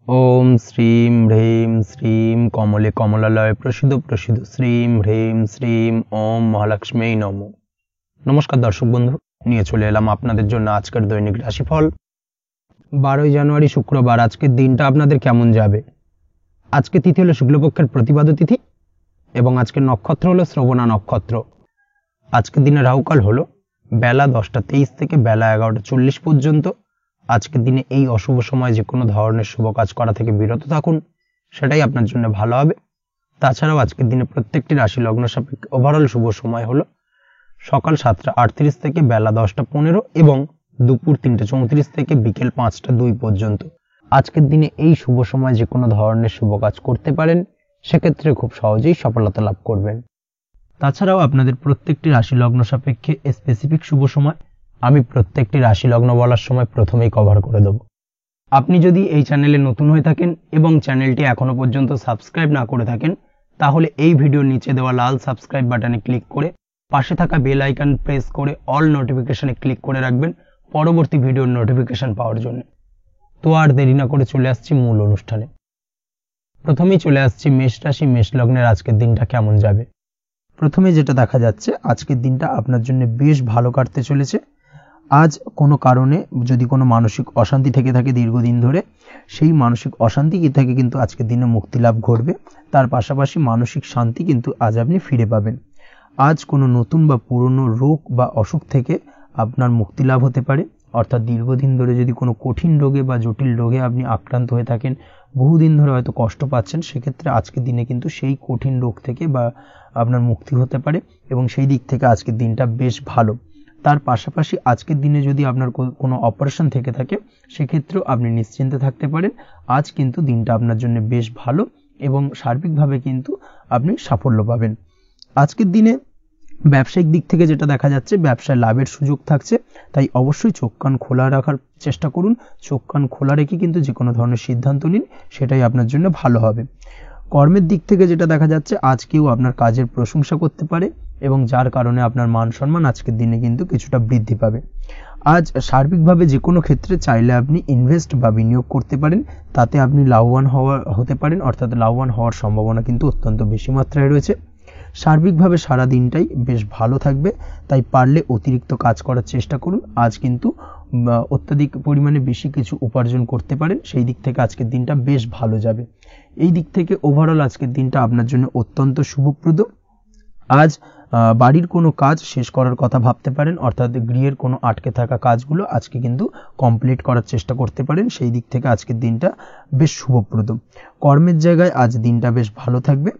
ओम श्रीं ह्रीं श्रीं कमले कमलालय प्रसिद्ध प्रसिद्ध श्रीं ह्रीं श्रीं ओम महालक्ष्मी नमो। नमस्कार दर्शक बंधु, নিয়ে চলে এলাম আপনাদের জন্য আজকের দৈনিক রাশিফল 12 জানুয়ারি শুক্রবার। আজকের দিনটা আপনাদের কেমন যাবে? আজকে তিথি হলো শুক্লপক্ষের প্রতিপদ তিথি এবং আজকের নক্ষত্র হলো শ্রবণা নক্ষত্র। আজকের দিনে রাহুকাল হলো বেলা 10টা 23 থেকে বেলা 11টা 40 পর্যন্ত। আজকের দিনে এই অশুভ সময় যে কোনো ধরনের শুভ কাজ করা থেকে বিরত থাকুন, সেটাই আপনার জন্য ভালো হবে। তাছাড়াও আজকের দিনে প্রত্যেকটি রাশি লগ্ন সাপেক্ষে ওভারঅল শুভ সময় হলো সকাল 7টা 38 থেকে বেলা 10টা 15 এবং দুপুর 3টা 34 থেকে বিকেল 5টা 2 পর্যন্ত। আজকের দিনে এই শুভ সময় যে কোনো ধরনের শুভ কাজ করতে পারেন, সেক্ষেত্রে খুব সহজেই সফলতা লাভ করবেন। তাছাড়াও আপনাদের প্রত্যেকটি রাশি লগ্ন সাপেক্ষে স্পেসিফিক শুভ সময় আমি প্রত্যেকটি রাশি লগ্ন বলার সময় প্রথমেই কভার করে দেব। আপনি যদি এই চ্যানেলে নতুন হয়ে থাকেন এবং চ্যানেলটি এখনো পর্যন্ত সাবস্ক্রাইব না করে থাকেন, তাহলে এই ভিডিওর নিচে দেওয়া লাল সাবস্ক্রাইব বাটনে ক্লিক করে পাশে থাকা বেল আইকন প্রেস করে অল নোটিফিকেশনে ক্লিক করে রাখবেন পরবর্তী ভিডিওর নোটিফিকেশন পাওয়ার জন্য। তো আর দেরি না করে চলে আসছি মূল অনুষ্ঠানে। প্রথমেই চলে আসছি মেষ রাশি মেষ লগ্নের আজকের দিনটা কেমন যাবে। প্রথমে যেটা দেখা যাচ্ছে, আজকের দিনটা আপনার জন্য বেশ ভালো কাটতে চলেছে। আজ কোনো কারণে যদি কোনো মানসিক অশান্তি থেকে থাকে দীর্ঘদিন ধরে, সেই মানসিক অশান্তি থেকে কিন্তু আজকের দিনে মুক্তি লাভ ঘটবে। তার পাশাপাশি মানসিক শান্তি কিন্তু আজ আপনি ফিরে পাবেন। আজ কোনো নতুন বা পুরনো রোগ বা অসুখ থেকে আপনার মুক্তি লাভ হতে পারে। অর্থাৎ দীর্ঘদিন ধরে যদি কোনো কঠিন রোগে বা জটিল রোগে আপনি আক্রান্ত হয়ে থাকেন, বহুদিন ধরে হয়তো কষ্ট পাচ্ছেন, সেক্ষেত্রে আজকের দিনে কিন্তু সেই কঠিন রোগ থেকে বা আপনার মুক্তি হতে পারে এবং সেই দিক থেকে আজকের দিনটা বেশ ভালো। তার পাশাপাশি আজকের দিনে যদি আপনার কোনো অপারেশন থেকে থাকে, সেক্ষেত্রেও আপনি নিশ্চিন্তে থাকতে পারেন। আজ কিন্তু দিনটা আপনার জন্য বেশ ভালো এবং সার্বিকভাবে কিন্তু আপনি সাফল্য পাবেন। আজকের দিনে ব্যবসায়িক দিক থেকে যেটা দেখা যাচ্ছে, ব্যবসায় লাভের সুযোগ থাকছে, তাই অবশ্যই চোখ কান খোলা রাখার চেষ্টা করুন। চোখ কান খোলা রেখে কিন্তু যে কোনো ধরনের সিদ্ধান্ত নিন, সেটাই আপনার জন্য ভালো হবে। কর্মের দিক থেকে যেটা দেখা যাচ্ছে, আজ কেউ আপনার কাজের প্রশংসা করতে পারে এবং যার কারণে আপনার মান সম্মান আজকের দিনে কিন্তু কিছুটা বৃদ্ধি পাবে। আজ সার্বিকভাবে যে কোনো ক্ষেত্রে চাইলে আপনি ইনভেস্ট বা বিনিয়োগ করতে পারেন, তাতে আপনি লাভবান হতে পারেন। অর্থাৎ লাভবান হওয়ার সম্ভাবনা কিন্তু অত্যন্ত বেশি মাত্রায় রয়েছে। সার্বিকভাবে সারা দিনটাই বেশ ভালো থাকবে, তাই পারলে অতিরিক্ত কাজ করার চেষ্টা করুন। আজ কিন্তু অত্যাধিক পরিমাণে বেশি কিছু উপার্জন করতে পারেন, সেই দিক থেকে আজকের দিনটা বেশ ভালো যাবে। এই দিক থেকে ওভারঅল আজকের দিনটা আপনার জন্য অত্যন্ত শুভপ্রদ। আজ বাড়ির কোনো কাজ শেষ করার কথা ভাবতে পারেন, অর্থাৎ গৃহের কোনো আটকে থাকা কাজগুলো আজকে কিন্তু কমপ্লিট করার চেষ্টা করতে পারেন। সেই দিক থেকে আজকের দিনটা বেশ শুভপ্রদ। কর্মের জায়গায় আজ দিনটা বেশ ভালো থাকবে।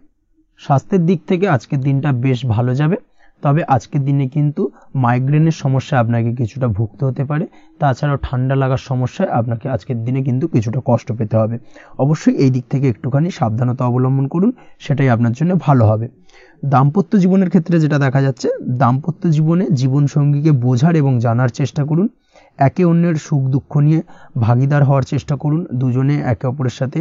স্বাস্থ্যের দিক থেকে আজকের দিনটা বেশ ভালো যাবে, তবে আজকের দিনে কিন্তু মাইগ্রেনের সমস্যা আপনাকে কিছুটা ভুগতে হতে পারে। তাছাড়াও ঠান্ডা লাগার সমস্যায় আপনাকে আজকের দিনে কিন্তু কিছুটা কষ্ট পেতে হবে। অবশ্যই এই দিক থেকে একটুখানি সাবধানতা অবলম্বন করুন, সেটাই আপনার জন্য ভালো হবে। দাম্পত্য জীবনের ক্ষেত্রে যেটা দেখা যাচ্ছে, দাম্পত্য জীবনে জীবনসঙ্গীকে বোঝার এবং জানার চেষ্টা করুন। একে অন্যের সুখ দুঃখ নিয়ে ভাগিদার হওয়ার চেষ্টা করুন। দুজনে একে অপরের সাথে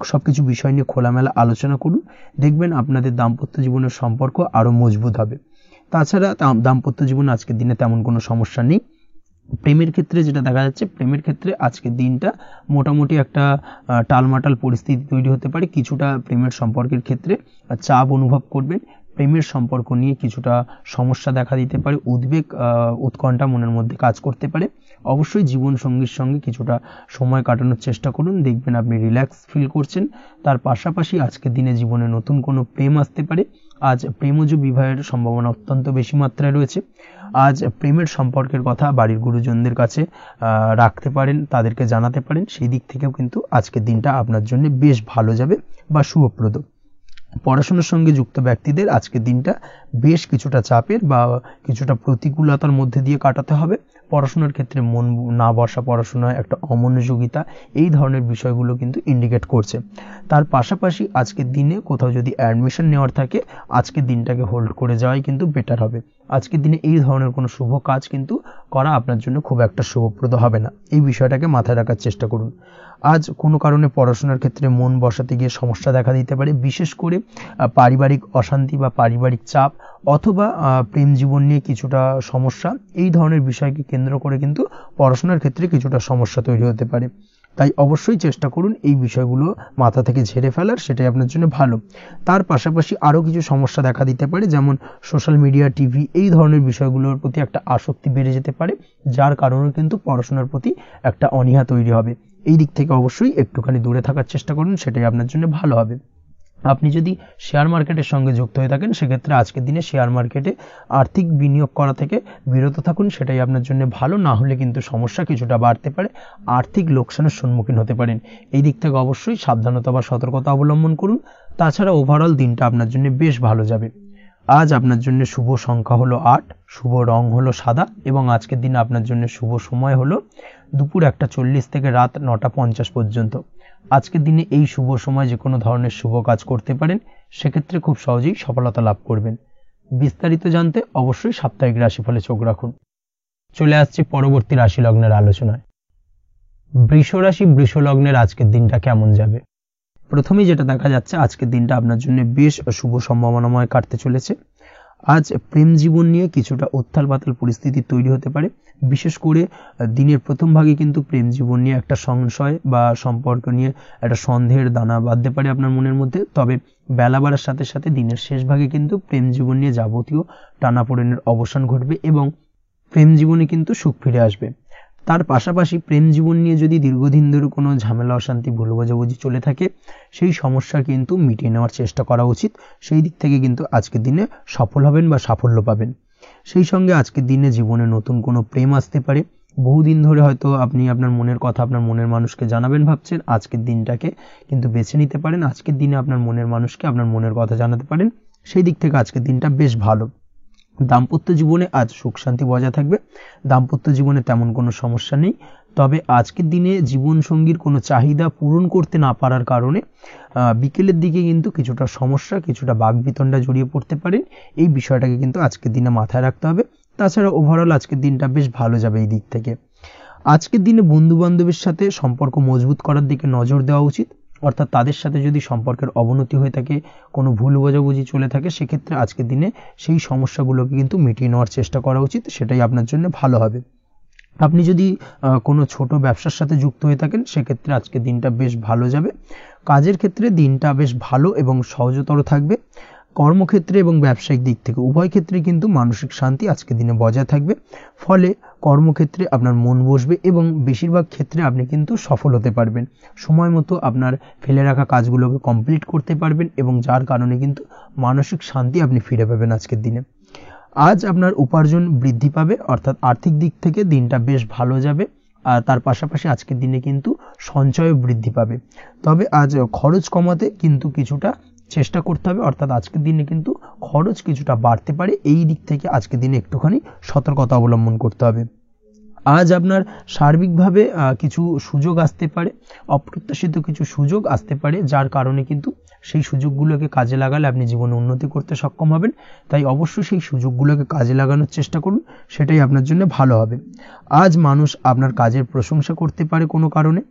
সবকিছু বিষয় নিয়ে খোলামেলা আলোচনা করুন। দেখবেন আপনাদের দাম্পত্য জীবনের সম্পর্ক আরো মজবুত হবে। তাছাড়া দাম্পত্য জীবনে আজকের দিনে তেমন কোনো সমস্যা নেই। প্রেমের ক্ষেত্রে যেটা দেখা যাচ্ছে, প্রেমের ক্ষেত্রে আজকের দিনটা মোটামুটি একটা টালমাটাল পরিস্থিতি তৈরি হতে পারে। কিছুটা প্রেমের সম্পর্কের ক্ষেত্রে চাপ অনুভব করবেন। প্রেমের সম্পর্ক নিয়ে কিছুটা সমস্যা দেখা দিতে পারে, উদ্বেগ উৎকণ্ঠা মনের মধ্যে কাজ করতে পারে। অবশ্যই জীবন সঙ্গীর সঙ্গে কিছুটা সময় কাটানোর চেষ্টা করুন, দেখবেন আপনি রিল্যাক্স ফিল করছেন। তার পাশাপাশি আজকের দিনে জীবনে নতুন কোনো প্রেম আসতে পারে। আজ প্রেমজ বিবাহের সম্ভাবনা অত্যন্ত বেশি মাত্রায় রয়েছে। আজ প্রেমের সম্পর্কের কথা বাড়ির গুরুজনদের কাছে রাখতে পারেন, তাদেরকে জানাতে পারেন। সেই দিক থেকেও কিন্তু আজকের দিনটা আপনার জন্য বেশ ভালো যাবে বা শুভপ্রদ। পড়াশোনার সঙ্গে যুক্ত ব্যক্তিদের আজকের দিনটা বেশ কিছুটা চাপের বা কিছুটা প্রতিকূলতার মধ্যে দিয়ে কাটাতে হবে। পড়াশোনার ক্ষেত্রে মন না বসা, পড়াশোনায় একটা অমনোযোগিতা, এই ধরনের বিষয়গুলো কিন্তু ইন্ডিকেট করছে। তার পাশাপাশি আজকের দিনে কোথাও যদি অ্যাডমিশন নেওয়ার থাকে, আজকের দিনটাকে হোল্ড করে যাওয়াই কিন্তু বেটার হবে। আজকের দিনে এই ধরনের কোনো শুভ কাজ কিন্তু করা আপনার জন্য খুব একটা শুভপ্রদ হবে না, এই বিষয়টাকে মাথায় রাখার চেষ্টা করুন। আজ কোনো কারণে পড়াশোনার ক্ষেত্রে মন বসাতে গিয়ে সমস্যা দেখা দিতে পারে, বিশেষ করে পারিবারিক অশান্তি বা পারিবারিক চাপ অথবা প্রেম জীবন নিয়ে কিছুটা সমস্যা, এই ধরনের বিষয়কে কেন্দ্র করে কিন্তু পড়াশোনার ক্ষেত্রে কিছুটা সমস্যা তৈরি হতে পারে। তাই অবশ্যই চেষ্টা করুন এই বিষয়গুলো মাথা থেকে ঝেড়ে ফেলার, সেটাই আপনার জন্য ভালো। তার পাশাপাশি আরও কিছু সমস্যা দেখা দিতে পারে, যেমন সোশ্যাল মিডিয়া, টিভি এই ধরনের বিষয়গুলোর প্রতি একটা আসক্তি বেড়ে যেতে পারে, যার কারণে কিন্তু পড়াশোনার প্রতি একটা অনীহা তৈরি হবে। এই দিক থেকে অবশ্যই একটুখানি দূরে থাকার চেষ্টা করুন, সেটাই আপনার জন্য ভালো হবে। আপনি যদি শেয়ার মার্কেটের সঙ্গে যুক্ত হয়ে থাকেন সেক্ষেত্রে আজকের দিনে শেয়ার মার্কেটে আর্থিক বিনিয়োগ করা থেকে বিরত থাকুন, সেটাই আপনার জন্য ভালো। না হলে কিন্তু সমস্যা কিছুটা বাড়তে পারে, আর্থিক লোকসানের সম্মুখীন হতে পারেন। এই দিক থেকে অবশ্যই সাবধানতা বা সতর্কতা অবলম্বন করুন। তাছাড়া ওভারঅল দিনটা আপনার জন্য বেশ ভালো যাবে। আজ আপনার জন্য শুভ সংখ্যা হলো 8, শুভ রং হলো সাদা এবং আজকের দিনে আপনার জন্য শুভ সময় হলো দুপুর 1:40 থেকে রাত 9:50 পর্যন্ত। আজকের দিনে এই শুভ সময় যে কোনো ধরনের শুভ কাজ করতে পারেন, সেক্ষেত্রে খুব সহজেই সফলতা লাভ করবেন। বিস্তারিত জানতে অবশ্যই সাপ্তাহিক রাশিফলে চোখ রাখুন। চলে আসছে পরবর্তী রাশি লগ্নের আলোচনায়। বৃষ রাশি, বৃষ লগ্নের আজকের দিনটা কেমন যাবে? প্রথমেই যেটা দেখা যাচ্ছে, আজকের দিনটা আপনার জন্য বেশ শুভ সম্ভাবনাময় কাটতে চলেছে। আজ প্রেম জীবন নিয়ে কিছুটা উত্থাল পাতাল পরিস্থিতি তৈরি হতে পারে। বিশেষ করে দিনের প্রথম ভাগে কিন্তু প্রেম জীবন নিয়ে একটা সংশয় বা সম্পর্ক নিয়ে একটা সন্দেহের দানা বাঁধতে পারে আপনার মনের মধ্যে। তবে বেলা বাড়ার সাথে সাথে দিনের শেষ ভাগে কিন্তু প্রেম জীবন নিয়ে যাবতীয় টানাপোড়েনের অবসান ঘটবে এবং প্রেম জীবনে কিন্তু সুখ ফিরে আসবে। তার পাশাপাশি প্রেম জীবন নিয়ে যদি দীর্ঘদিন ধরে কোনো ঝামেলা, অশান্তি, ভুল বোঝাবুঝি চলে থাকে, সেই সমস্যা কিন্তু মিটিয়ে নেওয়ার চেষ্টা করা উচিত। সেই দিক থেকে কিন্তু আজকের দিনে সফল হবেন বা সাফল্য পাবেন। সেই সঙ্গে আজকের দিনে জীবনে নতুন কোনো প্রেম আসতে পারে। বহুদিন ধরে হয়তো আপনি আপনার মনের কথা আপনার মনের মানুষকে জানাবেন ভাবছেন, আজকের দিনটাকে কিন্তু বেছে নিতে পারেন। আজকের দিনে আপনার মনের মানুষকে আপনার মনের কথা জানাতে পারেন। সেই দিক থেকে আজকের দিনটা বেশ ভালো। দাম্পত্য জীবনে আজ সুখ শান্তি বজায় থাকবে। দাম্পত্য জীবনে তেমন কোনো সমস্যা নেই। তবে আজকের দিনে জীবনসঙ্গীর কোনো চাহিদা পূরণ করতে না পারার কারণে বিকেলের দিকে কিন্তু কিছুটা সমস্যা, কিছুটা বাকবিতণ্ডা জড়িয়ে পড়তে পারেন। এই বিষয়টাকে কিন্তু আজকের দিনে মাথায় রাখতে হবে। তাছাড়া ওভারঅল আজকের দিনটা বেশ ভালো যাবে এই দিক থেকে। আজকের দিনে বন্ধু বান্ধবের সাথে সম্পর্ক মজবুত করার দিকে নজর দেওয়া উচিত। অর্থাৎ তাদের সাথে যদি সম্পর্কের অবনতি হয়ে থাকে, কোনো ভুল বোঝাবুঝি চলে থাকে, সেক্ষেত্রে আজকের দিনে সেই সমস্যাগুলোকে কিন্তু মিটিয়ে নেওয়ার চেষ্টা করা উচিত, সেটাই আপনার জন্য ভালো হবে। আপনি যদি কোনো ছোট ব্যবসার সাথে যুক্ত হয়ে থাকেন, সেক্ষেত্রে আজকের দিনটা বেশ ভালো যাবে। কাজের ক্ষেত্রে দিনটা বেশ ভালো এবং সহজতর থাকবে। কর্মক্ষেত্রে এবং ব্যবসায়িক দিক থেকে উভয় ক্ষেত্রে কিন্তু মানসিক শান্তি আজকের দিনে বজায় থাকবে। ফলে কর্মক্ষেত্রে আপনার মন বসবে এবং বেশিরভাগ ক্ষেত্রে আপনি কিন্তু সফল হতে পারবেন। সময় মতো আপনার ফেলে রাখা কাজগুলোকে কমপ্লিট করতে পারবেন এবং যার কারণে কিন্তু মানসিক শান্তি আপনি ফিরে পাবেন আজকের দিনে। আজ আপনার উপার্জন বৃদ্ধি পাবে, অর্থাৎ আর্থিক দিক থেকে দিনটা বেশ ভালো যাবে। আর তার পাশাপাশি আজকের দিনে কিন্তু সঞ্চয় বৃদ্ধি পাবে। তবে আজ খরচ কমাতে কিন্তু কিছুটা চেষ্টা করতে হবে, অর্থাৎ আজকের দিনে কিন্তু খরচ কিছুটা বাড়তে পারে। এই দিক থেকে আজকের দিনে একটুখানি সতর্কতা অবলম্বন করতে হবে। আজ আপনার সার্বিকভাবে কিছু সুযোগ আসতে পারে, অপ্রত্যাশিত কিছু সুযোগ আসতে পারে, যার কারণে কিন্তু সেই সুযোগগুলোকে কাজে লাগালে আপনি জীবনে উন্নতি করতে সক্ষম হবেন। তাই অবশ্যই সেই সুযোগগুলোকে কাজে লাগানোর চেষ্টা করুন, সেটাই আপনার জন্য ভালো হবে। আজ মানুষ আপনার কাজের প্রশংসা করতে পারে কোনো কারণে।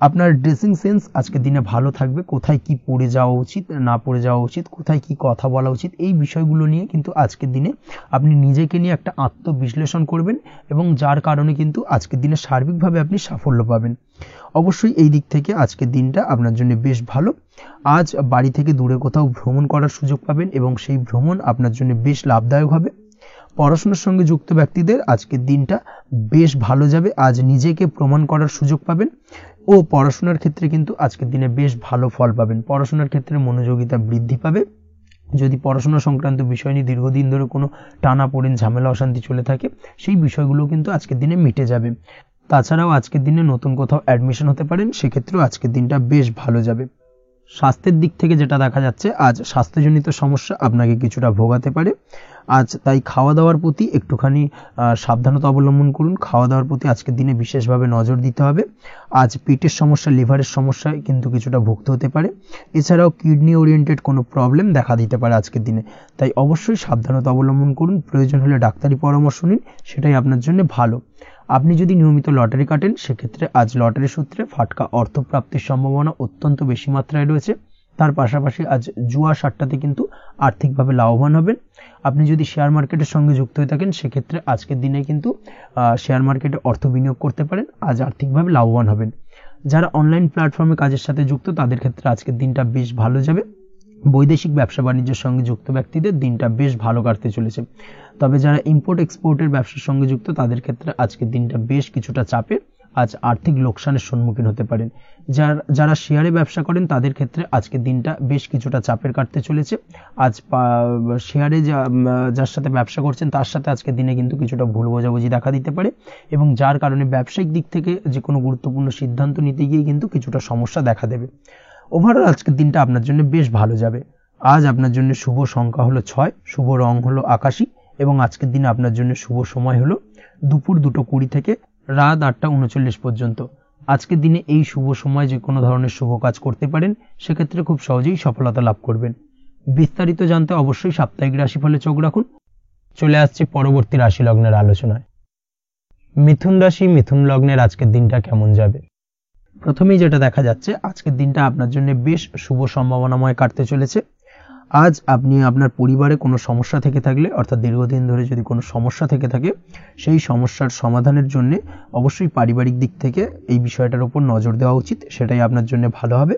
আপনার ড্রেসিং সেন্স আজকের দিনে ভালো থাকবে। কোথায় কি পরে যাওয়া উচিত, না পরে যাওয়া উচিত, কোথায় কি কথা বলা উচিত, এই বিষয়গুলো নিয়ে কিন্তু আজকের দিনে আপনি নিজেকে নিয়ে একটা আত্মবিশ্লেষণ করবেন এবং যার কারণে কিন্তু আজকের দিনে সার্বিকভাবে আপনি সাফল্য পাবেন। অবশ্যই এই দিক থেকে আজকের দিনটা আপনার জন্য বেশ ভালো। আজ বাড়ি থেকে দূরে কোথাও ভ্রমণ করার সুযোগ পাবেন এবং সেই ভ্রমণ আপনার জন্য বেশ লাভদায়ক হবে। পড়াশোনার সঙ্গে যুক্ত ব্যক্তিদের আজকের দিনটা বেশ ভালো যাবে। আজ নিজেকে প্রমাণ করার সুযোগ পাবেন ও পড়াশোনার ক্ষেত্রে কিন্তু আজকের দিনে বেশ ভালো ফল পাবেন। পড়াশোনার ক্ষেত্রে মনোযোগিতা বৃদ্ধি পাবে। যদি পড়াশোনা সংক্রান্ত বিষয় নিয়ে দীর্ঘদিন ধরে কোনো টানাপোড়েন, ঝামেলা, অশান্তি চলে থাকে, সেই বিষয়গুলো কিন্তু আজকের দিনে মিটে যাবে। তাছাড়াও আজকের দিনে নতুন কোথাও অ্যাডমিশন হতে পারেন, সেক্ষেত্রেও আজকের দিনটা বেশ ভালো যাবে। স্বাস্থ্যের দিক থেকে যেটা দেখা যাচ্ছে, আজ স্বাস্থ্যজনিত সমস্যা আপনাকে কিছুটা ভোগাতে পারে। আজ তাই খাওয়া দাওয়ার প্রতি একটুখানি সাবধানতা অবলম্বন করুন। খাওয়া দাওয়ার প্রতি আজকের দিনে বিশেষভাবে নজর দিতে হবে। আজ পেটের সমস্যা, লিভারের সমস্যায় কিন্তু কিছুটা ভুগতে হতে পারে। এছাড়াও কিডনি ওরিয়েন্টেড কোনো প্রবলেম দেখা দিতে পারে আজকের দিনে। তাই অবশ্যই সাবধানতা অবলম্বন করুন। প্রয়োজন হলে ডাক্তারি পরামর্শ নিন, সেটাই আপনার জন্য ভালো। আপনি যদি নিয়মিত লটারি কাটেন, সেক্ষেত্রে আজ লটারি সূত্রে ফাটকা অর্থপ্রাপ্তির সম্ভাবনা অত্যন্ত বেশি মাত্রায় রয়েছে। তার পাশাপাশি আজ জুয়া সাট্টাতে কিন্তু আর্থিকভাবে লাভবান হবেন। আপনি যদি শেয়ার মার্কেটের সঙ্গে যুক্ত হয়ে থাকেন, সেক্ষেত্রে আজকের দিনে কিন্তু শেয়ার মার্কেটে অর্থ বিনিয়োগ করতে পারেন। আজ আর্থিকভাবে লাভবান হবেন। যারা অনলাইন প্ল্যাটফর্মে কাজের সাথে যুক্ত তাদের ক্ষেত্রে আজকের দিনটা বেশ ভালো যাবে। বৈদেশিক ব্যবসা বাণিজ্যের সঙ্গে যুক্ত ব্যক্তিদের দিনটা বেশ ভালো কাটতে চলেছে। তবে যারা ইম্পোর্ট এক্সপোর্টের ব্যবসার সঙ্গে যুক্ত তাদের ক্ষেত্রে আজকের দিনটা বেশ কিছুটা চাপের, আজ আর্থিক লোকসানের সম্মুখীন হতে পারেন। যারা শেয়ারে ব্যবসা করেন তাদের ক্ষেত্রে আজকের দিনটা বেশ কিছুটা চাপের কাটতে চলেছে। আজ শেয়ারে যার সাথে ব্যবসা করছেন তার সাথে আজকের দিনে কিন্তু কিছুটা ভুল বোঝাবুঝি দেখা দিতে পারে, এবং যার কারণে ব্যবসায়িক দিক থেকে যে কোনো গুরুত্বপূর্ণ সিদ্ধান্ত নিতে গিয়ে কিন্তু কিছুটা সমস্যা দেখা দেবে। ওভারঅল আজকের দিনটা আপনার জন্য বেশ ভালো যাবে। আজ আপনার জন্য শুভ সংখ্যা হলো 6, শুভ রং হলো আকাশী, এবং আজকের দিনে আপনার জন্য শুভ সময় হলো দুপুর 2:20 থেকে রাত 8:39 পর্যন্ত। আজকের দিনে এই শুভ সময় যে কোনো ধরনের শুভ কাজ করতে পারেন, সেক্ষেত্রে খুব সহজেই সফলতা লাভ করবেন। বিস্তারিত জানতে অবশ্যই সাপ্তাহিক রাশিফলে চোখ রাখুন। চলে আসছে পরবর্তী রাশি লগ্নের আলোচনায়। মিথুন রাশি, মিথুন লগ্নের আজকের দিনটা কেমন যাবে? প্রথমেই যেটা দেখা যাচ্ছে, আজকের দিনটা আপনার জন্য বেশ শুভ সম্ভাবনাময় কাটতে চলেছে। আজ আপনি আপনার পরিবারে কোনো সমস্যা থেকে থাকলে, অর্থাৎ দীর্ঘদিন ধরে যদি কোনো সমস্যা থেকে থাকে, সেই সমস্যার সমাধানের জন্য অবশ্যই পারিবারিক দিক থেকে এই বিষয়টার উপর নজর দেওয়া উচিত, সেটাই আপনার জন্য ভালো হবে।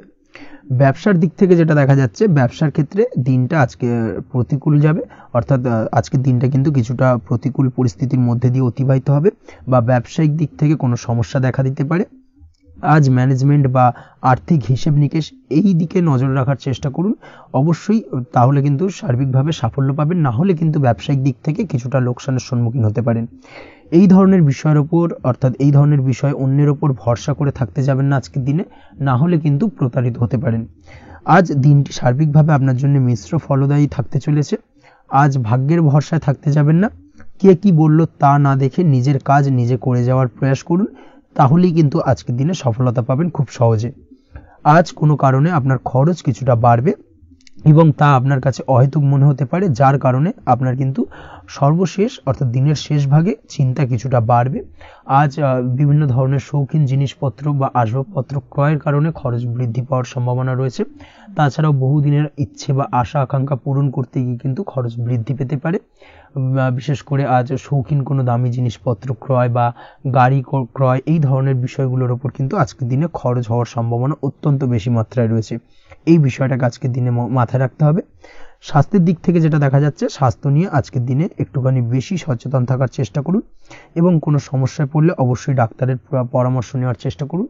ব্যবসার দিক থেকে যেটা দেখা যাচ্ছে, ব্যবসার ক্ষেত্রে দিনটা আজকে প্রতিকূল যাবে, অর্থাৎ আজকের দিনটা কিন্তু কিছুটা প্রতিকূল পরিস্থিতির মধ্যে দিয়ে অতিবাহিত হবে, বা ব্যবসায়িক দিক থেকে কোনো সমস্যা দেখা দিতে পারে। আজ ম্যানেজমেন্ট বা আর্থিক হিসেব নিকেশ এই দিকে নজর রাখার চেষ্টা করুন অবশ্যই, তাহলে কিন্তু সার্বিকভাবে সাফল্য পাবেন। না হলে কিন্তু ব্যবসায়িক দিক থেকে কিছুটা লোকসানের সম্মুখীন হতে পারেন। এই ধরনের বিষয়ের ওপর, অর্থাৎ এই ধরনের বিষয় অন্যের ওপর ভরসা করে থাকতে যাবেন না আজকের দিনে, না হলে কিন্তু প্রতারিত হতে পারেন। আজ দিনটি সার্বিকভাবে আপনার জন্য মিশ্র ফলদায়ী থাকতে চলেছে। আজ ভাগ্যের ভরসায় থাকতে যাবেন না। কে কি বলল তা না দেখে নিজের কাজ নিজে করে যাওয়ার প্রয়াস করুন, তাহলেই কিন্তু আজকের দিনে সফলতা পাবেন খুব সহজে। আজ কোনো কারণে আপনার খরচ কিছুটা বাড়বে, এবং তা আপনার কাছে অহেতুক মনে হতে পারে, যার কারণে আপনার কিন্তু সর্বশেষ অর্থাৎ দিনের শেষ ভাগে চিন্তা কিছুটা বাড়বে। আজ বিভিন্ন ধরনের শৌখিন জিনিসপত্র বা আসবাবপত্র ক্রয়ের কারণে খরচ বৃদ্ধি পাওয়ার সম্ভাবনা রয়েছে। তাছাড়াও বহুদিনের ইচ্ছে বা আশা আকাঙ্ক্ষা পূরণ করতে গিয়ে কিন্তু খরচ বৃদ্ধি পেতে পারে। বিশেষ করে আজ শৌখিন কোনো দামি জিনিসপত্র ক্রয় বা গাড়ি ক্রয় এই ধরনের বিষয়গুলোর ওপর কিন্তু আজকের দিনে খরচ হওয়ার সম্ভাবনা অত্যন্ত বেশি মাত্রায় রয়েছে। এই বিষয়টাকে আজকের দিনে মাথায় রাখতে হবে। স্বাস্থ্যের দিক থেকে যেটা দেখা যাচ্ছে, স্বাস্থ্য নিয়ে আজকের দিনে একটুখানি বেশি সচেতন থাকার চেষ্টা করুন, এবং কোনো সমস্যায় পড়লে অবশ্যই ডাক্তারের পরামর্শ নেওয়ার চেষ্টা করুন।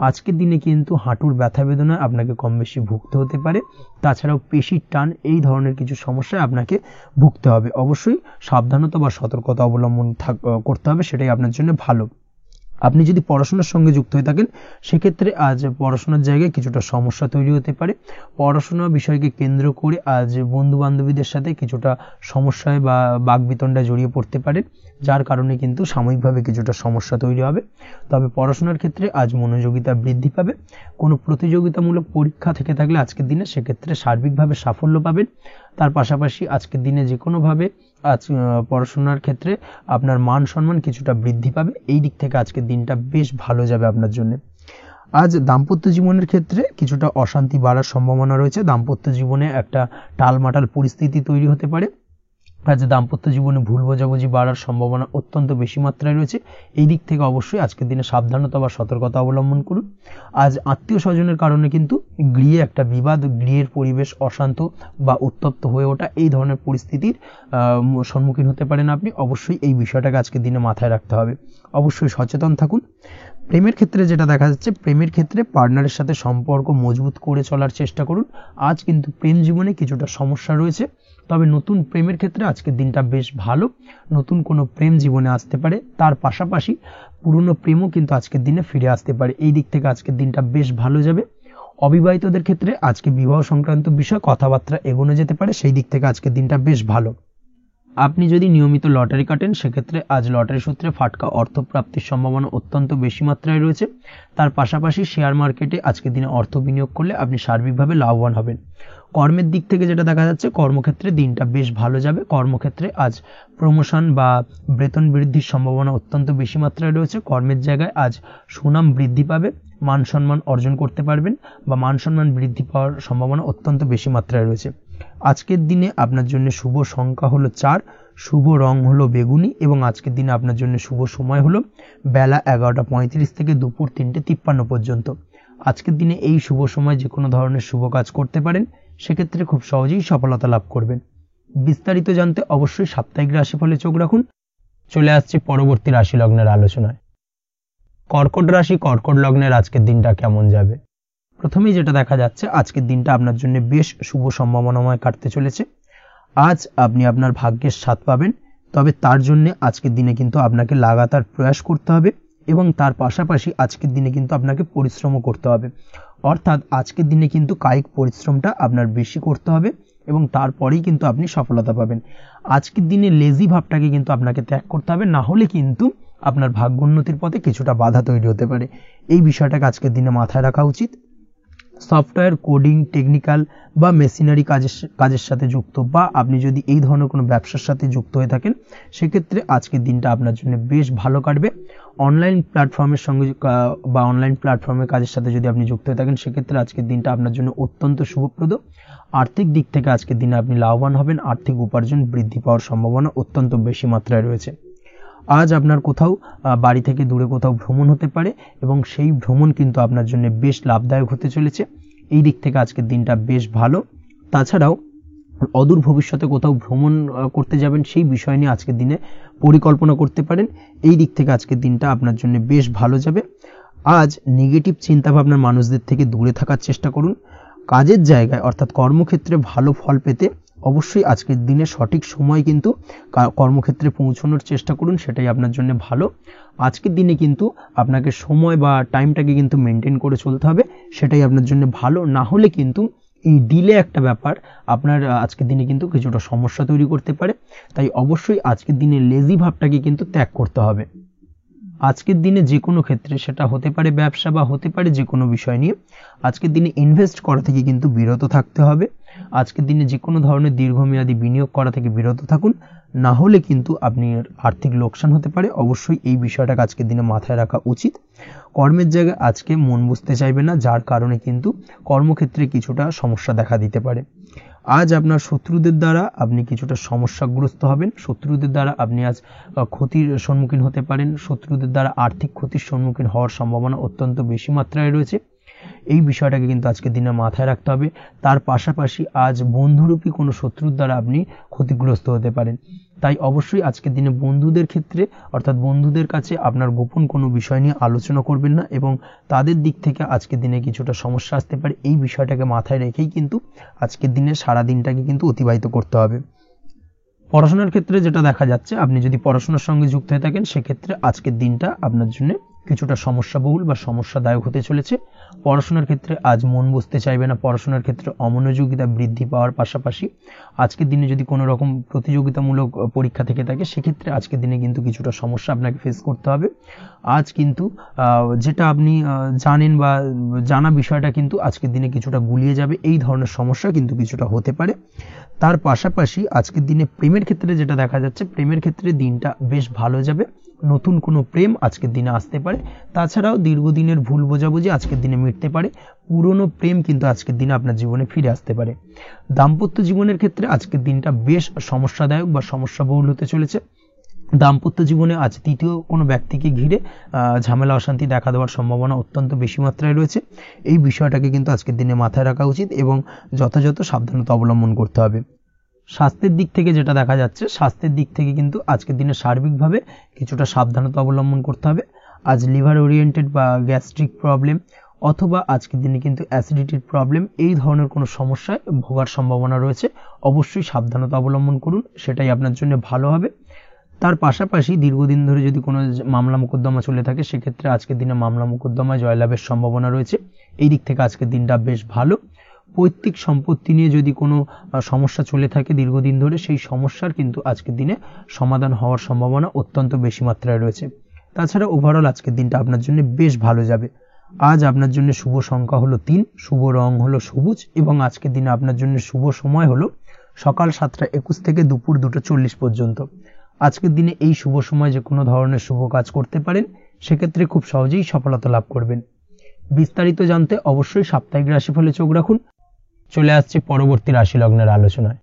আজকের দিনে কিন্তু হাঁটুর ব্যথা বেদনায় আপনাকে কম বেশি ভুগতে হতে পারে। তাছাড়াও পেশির টান এই ধরনের কিছু সমস্যায় আপনাকে ভুগতে হবে। অবশ্যই সাবধানতা বা সতর্কতা অবলম্বন করতে হবে, সেটাই আপনার জন্য ভালো। আপনি যদি পড়াশোনার সঙ্গে যুক্ত হয়ে থাকেন, সেক্ষেত্রে আজ পড়াশোনার জায়গায় কিছুটা সমস্যা তৈরি হতে পারে। পড়াশোনা বিষয়কে কেন্দ্র করে আজ বন্ধু বান্ধবীদের সাথে কিছুটা সমস্যায় বা বাকবিতণ্ডায় জড়িয়ে পড়তে পারে, যার কারণে কিন্তু সাময়িকভাবে কিছুটা সমস্যা তৈরি হবে। তবে পড়াশোনার ক্ষেত্রে আজ মনোযোগিতা বৃদ্ধি পাবে। কোনো প্রতিযোগিতামূলক পরীক্ষা থেকে থাকলে আজকের দিনে সেক্ষেত্রে সার্বিকভাবে সাফল্য পাবেন। তার পাশাপাশি আজকের দিনে যে কোনোভাবে আজ পড়াশোনার ক্ষেত্রে আপনার মান সম্মান কিছুটা বৃদ্ধি পাবে। এই দিক থেকে আজকের দিনটা বেশ ভালো যাবে আপনার জন্য। আজ দাম্পত্য জীবনের ক্ষেত্রে কিছুটা অশান্তি বাড়ার সম্ভাবনা রয়েছে। দাম্পত্য জীবনে একটা টালমাটাল পরিস্থিতি তৈরি হতে পারে। আজ দাম্পত্য জীবনে ভুল বোঝাবুঝি বাড়ার সম্ভাবনা অত্যন্ত বেশি মাত্রায় রয়েছে। এই দিক থেকে অবশ্যই আজকের দিনে সাবধানতা বা সতর্কতা অবলম্বন করুন। আজ আত্মীয় স্বজনের কারণে কিন্তু গৃহে একটা বিবাদ, গৃহের পরিবেশ অশান্ত বা উত্তপ্ত হয়ে ওঠা এই ধরনের পরিস্থিতির সম্মুখীন হতে পারেন আপনি। অবশ্যই এই বিষয়টাকে আজকের দিনে মাথায় রাখতে হবে। অবশ্যই সচেতন থাকুন। প্রেমের ক্ষেত্রে যেটা দেখা যাচ্ছে, প্রেমের ক্ষেত্রে পার্টনারের সাথে সম্পর্ক মজবুত করে চলার চেষ্টা করুন। আজ কিন্তু প্রেম জীবনে কিছুটা সমস্যা রয়েছে, তবে নতুন প্রেমের ক্ষেত্রে আজকের দিনটা বেশ ভালো। নতুন কোনো প্রেম জীবনে আসতে পারে, তার পাশাপাশি পুরনো প্রেমও কিন্তু আজকের দিনে ফিরে আসতে পারে। এই দিক থেকে আজকের দিনটা বেশ ভালো যাবে। অবিবাহিতদের ক্ষেত্রে আজকে বিবাহ সংক্রান্ত বিষয় কথাবার্তা এগোনো যেতে পারে, সেই দিক থেকে আজকের দিনটা বেশ ভালো। আপনি যদি নিয়মিত লটারি কাটেন, সেক্ষেত্রে আজ লটারি সূত্রে ফাটকা অর্থপ্রাপ্তির সম্ভাবনা অত্যন্ত বেশি মাত্রায় রয়েছে। তার পাশাপাশি শেয়ার মার্কেটে আজকের দিনে অর্থ বিনিয়োগ করলে আপনি সার্বিকভাবে লাভবান হবেন। কর্মের দিক থেকে যেটা দেখা যাচ্ছে, কর্মক্ষেত্রে দিনটা বেশ ভালো যাবে। কর্মক্ষেত্রে আজ প্রমোশন বা বেতন বৃদ্ধির সম্ভাবনা অত্যন্ত বেশি মাত্রায় রয়েছে। কর্মের জায়গায় আজ সুনাম বৃদ্ধি পাবে, মান সম্মান অর্জন করতে পারবেন বা মান সম্মান বৃদ্ধি পাওয়ার সম্ভাবনা অত্যন্ত বেশি মাত্রায় রয়েছে। আজকের দিনে আপনার জন্য শুভ সংখ্যা হলো 4, শুভ রং হলো বেগুনি এবং আজকের দিনে আপনার জন্য শুভ সময় হলো বেলা 11:35 থেকে দুপুর 3:53 পর্যন্ত। আজকের দিনে এই শুভ সময় যে কোনো ধরনের শুভ কাজ করতে পারেন, সেক্ষেত্রে খুব সহজেই সফলতা লাভ করবেন। বিস্তারিত জানতে অবশ্যই সাপ্তাহিক রাশিফলে চোখ রাখুন। চলে আসছে পরবর্তী রাশি লগ্নের আলোচনায়। কর্কট রাশি, কর্কট লগ্নের আজকের দিনটা কেমন যাবে? প্রথমেই যেটা দেখা যাচ্ছে, আজকের দিনটা আপনার জন্য বেশ শুভ সম্ভাবনাময় কাটতে চলেছে। আজ আপনি আপনার ভাগ্যের স্বাদ পাবেন, তবে তার জন্য আজকের দিনে কিন্তু আপনাকে লাগাতার প্রয়াস করতে হবে এবং তার পাশাপাশি আজকের দিনে কিন্তু আপনাকে পরিশ্রমও করতে হবে। অর্থাৎ আজকের দিনে কিন্তু কায়িক পরিশ্রমটা আপনার বেশি করতে হবে এবং তারপরেই কিন্তু আপনি সফলতা পাবেন। আজকের দিনে লেজি ভাবটাকে কিন্তু আপনাকে ত্যাগ করতে হবে, না হলে কিন্তু আপনার ভাগ্যোন্নতির পথে কিছুটা বাধা তৈরি হতে পারে। এই বিষয়টাকে আজকের দিনে মাথায় রাখা উচিত। সফটওয়্যার, কোডিং, টেকনিক্যাল বা মেশিনারি কাজের সাথে যুক্ত বা আপনি যদি এই ধরনের কোনো ব্যবসার সাথে যুক্ত হয়ে থাকেন, সেক্ষেত্রে আজকের দিনটা আপনার জন্য বেশ ভালো কাটবে। অনলাইন প্ল্যাটফর্মের সঙ্গে বা অনলাইন প্ল্যাটফর্মের কাজের সাথে যদি আপনি যুক্ত হয়ে থাকেন, সেক্ষেত্রে আজকের দিনটা আপনার জন্য অত্যন্ত শুভপ্রদ। আর্থিক দিক থেকে আজকের দিনে আপনি লাভবান হবেন, আর্থিক উপার্জন বৃদ্ধি পাওয়ার সম্ভাবনা অত্যন্ত বেশি মাত্রায় রয়েছে। আজ আপনার কোথাও বাড়ি থেকে দূরে কোথাও ভ্রমণ হতে পারে এবং সেই ভ্রমণ কিন্তু আপনার জন্য বেশ লাভদায়ক হতে চলেছে। এই দিক থেকে আজকের দিনটা বেশ ভালো। তাছাড়াও অদূর ভবিষ্যতে কোথাও ভ্রমণ করতে যাবেন, সেই বিষয় নিয়ে আজকের দিনে পরিকল্পনা করতে পারেন। এই দিক থেকে আজকের দিনটা আপনার জন্য বেশ ভালো যাবে। আজ নেগেটিভ চিন্তাভাবনার মানুষদের থেকে দূরে থাকার চেষ্টা করুন। কাজের জায়গায় অর্থাৎ কর্মক্ষেত্রে ভালো ফল পেতে অবশ্যই আজকের দিনে সঠিক সময় কিন্তু কর্মক্ষেত্রে পৌঁছানোর চেষ্টা করুন, সেটাই আপনার জন্য ভালো। আজকের দিনে কিন্তু আপনাকে সময় বা টাইমটাকে কিন্তু মেনটেন করে চলতে হবে, সেটাই আপনার জন্য ভালো। না হলে কিন্তু এই ডিলে একটা ব্যাপার আপনার আজকের দিনে কিন্তু কিছুটা সমস্যা তৈরি করতে পারে। তাই অবশ্যই আজকের দিনে লেজি ভাবটাকে কিন্তু ত্যাগ করতে হবে। আজকের দিনে যে কোনো ক্ষেত্রে, সেটা হতে পারে ব্যবসা বা হতে পারে যে কোনো বিষয় নিয়ে, আজকের দিনে ইনভেস্ট করা থেকে কিন্তু বিরত থাকতে হবে। আজকের দিনে যে কোনো ধরনের দীর্ঘমেয়াদী বিনিয়োগ করা থেকে বিরত থাকুন, না হলে কিন্তু আপনি আর্থিক লোকসান হতে পারে। অবশ্যই এই বিষয়টাকে আজকের দিনে মাথায় রাখা উচিত। কর্মের জায়গায় আজকে মন বসতে চাইবে না, যার কারণে কিন্তু কর্মক্ষেত্রে কিছুটা সমস্যা দেখা দিতে পারে। আজ আপনার শত্রুদের দ্বারা আপনি কিছুটা সমস্যাগ্রস্ত হবেন। শত্রুদের দ্বারা আপনি আজ ক্ষতির সম্মুখীন হতে পারেন। শত্রুদের দ্বারা আর্থিক ক্ষতির সম্মুখীন হওয়ার সম্ভাবনা অত্যন্ত বেশি মাত্রায় রয়েছে। এই বিষয়টাকে কিন্তু আজকের দিনে মাথায় রাখতে হবে। তার পাশাপাশি আজ বন্ধুরূপী কোনো শত্রুর দ্বারা আপনি ক্ষতিগ্রস্ত হতে পারেন। তাই অবশ্যই আজকের দিনে বন্ধুদের ক্ষেত্রে অর্থাৎ বন্ধুদের কাছে আপনার গোপন কোনো বিষয় নিয়ে আলোচনা করবেন না এবং তাদের দিক থেকে আজকের দিনে কিছুটা সমস্যা আসতে পারে। এই বিষয়টাকে মাথায় রেখেই কিন্তু আজকের দিনে সারা দিনটাকে কিন্তু অতিবাহিত করতে হবে। পড়াশোনার ক্ষেত্রে যেটা দেখা যাচ্ছে, আপনি যদি পড়াশোনার সঙ্গে যুক্ত হয়ে থাকেন, সেক্ষেত্রে আজকের দিনটা আপনার জন্য কিছুটা সমস্যাবহুল বা সমস্যাদায়ক হতে চলেছে। পড়াশোনার ক্ষেত্রে আজ মন বসতে চাইবে না। পড়াশোনার ক্ষেত্রে অমনোযোগিতা বৃদ্ধি পাওয়ার পাশাপাশি আজকের দিনে যদি কোনো রকম প্রতিযোগিতামূলক পরীক্ষা থেকে থাকে, সেক্ষেত্রে আজকের দিনে কিন্তু কিছুটা সমস্যা আপনাকে ফেস করতে হবে। আজ কিন্তু যেটা আপনি জানেন বা জানা বিষয়টা কিন্তু আজকের দিনে কিছুটা গুলিয়ে যাবে। এই ধরনের সমস্যা কিন্তু কিছুটা হতে পারে। তার পাশাপাশি আজকের দিনে প্রেমের ক্ষেত্রে যেটা দেখা যাচ্ছে, প্রেমের ক্ষেত্রে দিনটা বেশ ভালো যাবে। নতুন কোনো প্রেম আজকের দিনে আসতে পারে। তাছাড়াও দীর্ঘদিনের ভুল বোঝাবুঝি আজকের দিনে মিটতে পারে। পুরনো প্রেম কিন্তু আজকের দিনে আপনার জীবনে ফিরে আসতে পারে। দাম্পত্য জীবনের ক্ষেত্রে আজকের দিনটা বেশ সমস্যাদায়ক বা সমস্যাবহুল হতে চলেছে। দাম্পত্য জীবনে আজ তৃতীয় কোনো ব্যক্তিকে ঘিরে ঝামেলা অশান্তি দেখা দেওয়ার সম্ভাবনা অত্যন্ত বেশি মাত্রায় রয়েছে। এই বিষয়টাকে কিন্তু আজকের দিনে মাথায় রাখা উচিত এবং যথাযথ সাবধানতা অবলম্বন করতে হবে। স্বাস্থ্যের দিক থেকে যেটা দেখা যাচ্ছে, স্বাস্থ্যের দিক থেকে কিন্তু আজকের দিনে সার্বিকভাবে কিছুটা সাবধানতা অবলম্বন করতে হবে। আজ লিভার ওরিয়েন্টেড বা গ্যাস্ট্রিক প্রবলেম অথবা আজকের দিনে কিন্তু অ্যাসিডিটির প্রবলেম, এই ধরনের কোনো সমস্যায় ভোগার সম্ভাবনা রয়েছে। অবশ্যই সাবধানতা অবলম্বন করুন, সেটাই আপনার জন্য ভালো হবে। তার পাশাপাশি দীর্ঘদিন ধরে যদি কোনো মামলা মোকদ্দমা চলে থাকে, সেক্ষেত্রে আজকের দিনে মামলা মোকদ্দমায় জয়লাভের সম্ভাবনা রয়েছে। এই দিক থেকে আজকের দিনটা বেশ ভালো। পৈতৃক সম্পত্তি নিয়ে যদি কোনো সমস্যা চলে থাকে দীর্ঘদিন ধরে, সেই সমস্যার কিন্তু আজকের দিনে সমাধান হওয়ার সম্ভাবনা অত্যন্ত বেশি মাত্রায় রয়েছে। তাছাড়া ওভারঅল আজকের দিনটা আপনার জন্য বেশ ভালো যাবে। আজ আপনার জন্য শুভ সংখ্যা হলো 3, শুভ রং হলো সবুজ এবং আজকের দিনে আপনার জন্য শুভ সময় হলো সকাল 7:21 থেকে দুপুর 2:40 পর্যন্ত। আজকের দিনে এই শুভ সময় যে কোনো ধরনের শুভ কাজ করতে পারেন, সেক্ষেত্রে খুব সহজেই সফলতা লাভ করবেন। বিস্তারিত জানতে অবশ্যই সাপ্তাহিক রাশিফলে চোখ রাখুন। চলে আসছে পরবর্তী রাশি লগ্নের আলোচনায়।